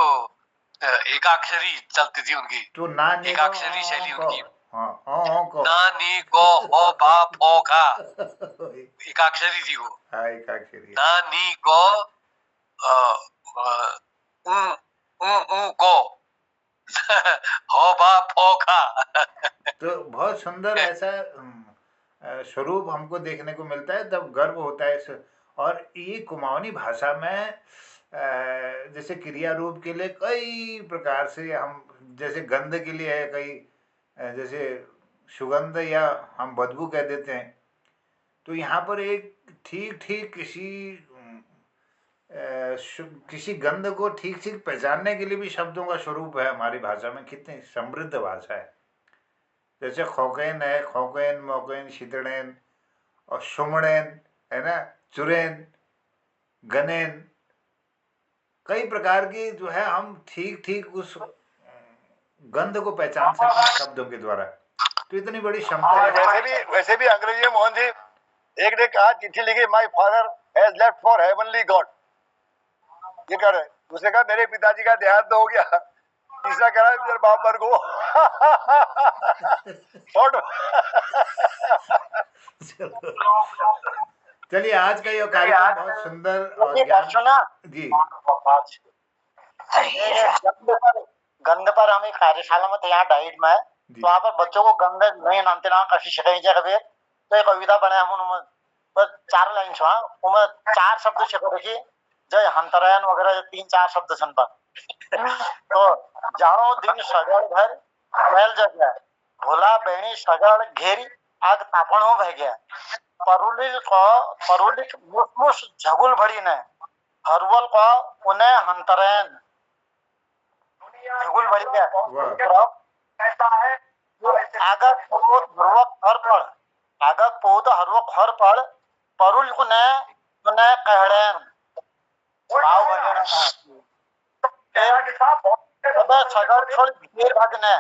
एकाक्षरी चलती थी उनकी, तो ना नी को एकाक्षरी शैली को, उनकी। हाँ ओ को, ना नी को हो बा फो का, एकाक्षरी थी वो। हाँ एकाक्षरी। ना नी को को हो बा फो का। तो बहुत सुंदर ऐसा स्वरूप हमको देखने को मिलता है, तब गर्व होता है इस। और ये कुमाऊनी भाषा में जैसे क्रिया रूप के लिए कई प्रकार से हम, जैसे गंध के लिए है कई, जैसे सुगंध या हम बदबू कह देते हैं, तो यहाँ पर एक ठीक ठीक किसी गंध को ठीक ठीक पहचानने के लिए भी शब्दों का स्वरूप है हमारी भाषा में। कितनी समृद्ध भाषा है। जैसे खोकेन है, खोकेन, मोकेन, शीतड़ेन और सुमड़ेन, है ना, चुरेन, गनेन, कई प्रकार की जो है हम ठीक ठीक उस गंध को पहचान सकते हैं शब्दों के द्वारा। तो इतनी बड़ी क्षमता है। वैसे भी अंग्रेजी में मोहन जी, एक ने कहा, चिट्ठी लिखी, my father has left for heavenly God, ये कह रहे। दूसरे कहा, मेरे पिताजी का देहांत हो गया। तीसरा कह रहा है, मेरे बाप मर गो। चलिए, आज का ये कार्यक्रम बहुत सुंदर और ज्ञान जी। गंध पर हम एक कार्यशाला में थे यहाँ डाइट में, तो वहाँ पर बच्चों को गंध नहीं नामते ना कशी शिकायचे कभी, तो एक कविता बने हम उनमें बस 4 लाइन छो, उनमें 4 शब्द शिखो देखिए, जय हंतरायन वगैरह 3-4 शब्द सन पर। तो जानो दिन सगड़ घर महल जगह, भोला बेणी सगड़ घेरी आग तापणो बह गया, परुलिक मुसमुस झगुल भड़ी ने हरवल को उन्हें हंतरायन झगुल भड़ी गया। आगक पोत हरवक हर पड़, आगक पोत हरवक हर पड़, परुल उन्हें कहड़ेन भाव भगना का सगड़ छोड़ घेर भगने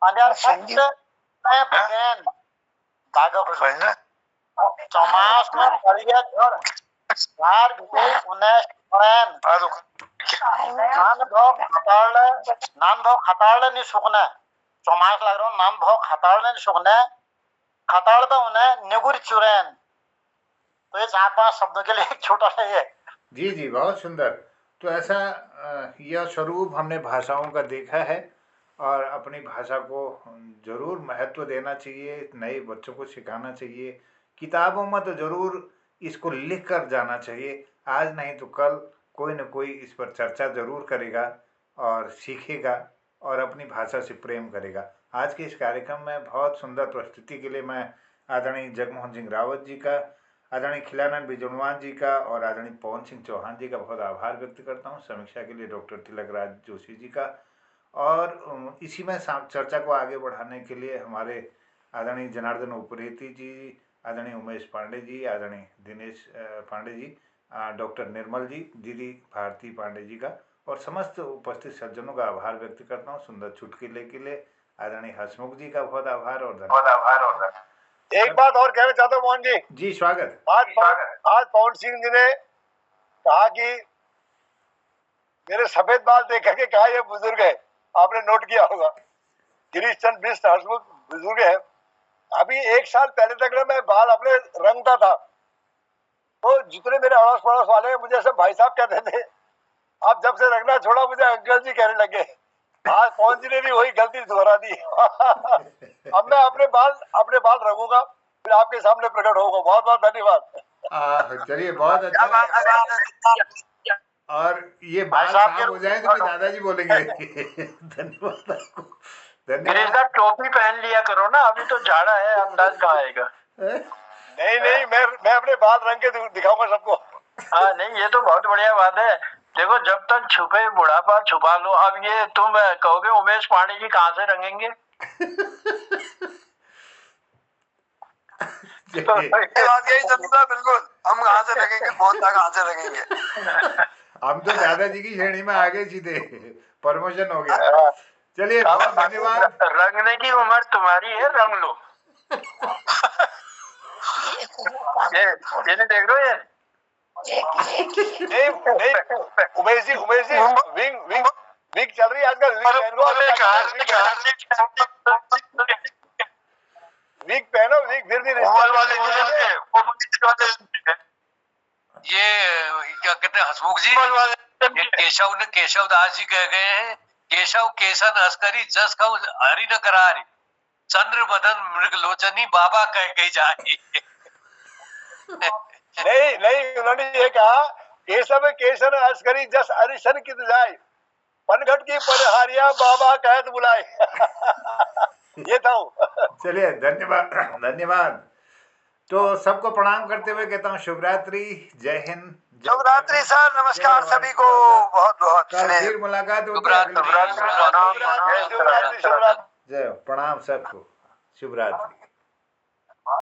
अन्यार सत्य में भगन भागक समास में पड़िया झड़ बार भी उन्हें स्मरण नान भाव खताड़ नहीं सुखने, समास लग रहा हूँ, नान भाव खताड़ नहीं सुखने, खताड़ तो उन्हें निगुर चुरैन। तो ये 4-5 शब्दों के लिए एक छोटा सा ये। जी जी, बहुत सुंदर। तो ऐसा यह स्वरूप हमने भाषाओं का देखा है, और अपनी भाषा को जरूर महत्व देना चाहिए, नए बच्चों को सिखाना चाहिए, किताबों में तो जरूर इसको लिख कर जाना चाहिए। आज नहीं तो कल कोई न कोई इस पर चर्चा जरूर करेगा और सीखेगा और अपनी भाषा से प्रेम करेगा। आज के इस कार्यक्रम में बहुत सुंदर प्रस्तुति के लिए मैं आदरणीय जगमोहन सिंह रावत जी का, आदरणीय खिलानंद बिजनवान जी का और आदरणीय पवन सिंह चौहान जी का बहुत आभार व्यक्त करता हूँ। समीक्षा के लिए डॉक्टर तिलक राज जोशी जी का, और इसी में चर्चा को आगे बढ़ाने के लिए हमारे आदरणीय जनार्दन उप्रेती जी, आदरणीय उमेश पांडे जी, आदरणीय दिनेश पांडे जी, डॉक्टर निर्मल जी, दीदी भारती पांडे जी का, और समस्त उपस्थित सज्जनों का आभार व्यक्त करता हूँ। सुंदर चुटकुले के लिए आदरणीय हसमुख जी का बहुत आभार और धन्यवाद। एक बात और कहना चाहता हूँ मोहन जी। जी स्वागत। आज पवन सिंह जी ने कहा कि मेरे सफेद बाल देख के कहा ये बुजुर्ग है, आपने नोट किया होगा। गिरीश चंद्र बिष्ट हसमुख बुजुर्ग है। अभी 1 साल पहले तक ना मैं बाल अपने रंगता था, तो जितने मेरे अड़ोस पड़ोस वाले मुझे सब भाई साहब कहते थे। अब जब से रंगना छोड़ा मुझे अंकल जी कहने लगे। आज पवन जी ने भी वही गलती दोहरा दी। अब मैं अपने बाल रंगूंगा, फिर आपके सामने प्रकट होगा। बहुत बहुत धन्यवाद। चलिए, बहुत अच्छा। और ये बाल साफ हो जाए तो दादाजी बोलेंगे। धन्यवाद आपको। धन्यवाद। टोपी पहन लिया करो ना, अभी तो झाड़ा है, अंदाज कहाँ आएगा। नहीं, मैं अपने बाल रंग के दिखाऊंगा सबको। हाँ नहीं, ये तो बहुत बढ़िया बात है। देखो, जब तक छुपे बुढ़ापा छुपा लो। अब ये तुम कहोगे उमेश पांडे जी कहाँ से रंगेंगे? ये बात यही चलता, बिल्कुल हम कहाँ से लगेंगे, बहुत कहाँ से लगेंगे। हम तो दादाजी की श्रेणी में आ गए सीधे, प्रमोशन हो गया। चलिए बहुत धन्यवाद। रंगने की उम्र तुम्हारी है, रंग लो। ये नहीं देख रहे हो? ये उमेश जी विंग चल रही है आजकल, विग पहनो, विग फिर भी ये क्या कहते हैं हसमुख जी, केशव दास जी कह गए हैं, केशव केसन अस्करी जस कहूँ हरि न करारी, चंद्र बदन मृग लोचनी बाबा कह के जाए। नहीं उन्होंने ये कहा केशव केसन अस्करी जस हरिशन की जाए, पनघट की पनहारिया बाबा कहत बुलाए। ये था। चलिए धन्यवाद। तो सबको प्रणाम करते हुए कहता हूँ शुभरात्रि, जय हिंद, शुभरात्रि सर, नमस्कार सभी को, बहुत बहुत फिर मुलाकात होगी। जय प्रणाम सबको, शुभरात्रि।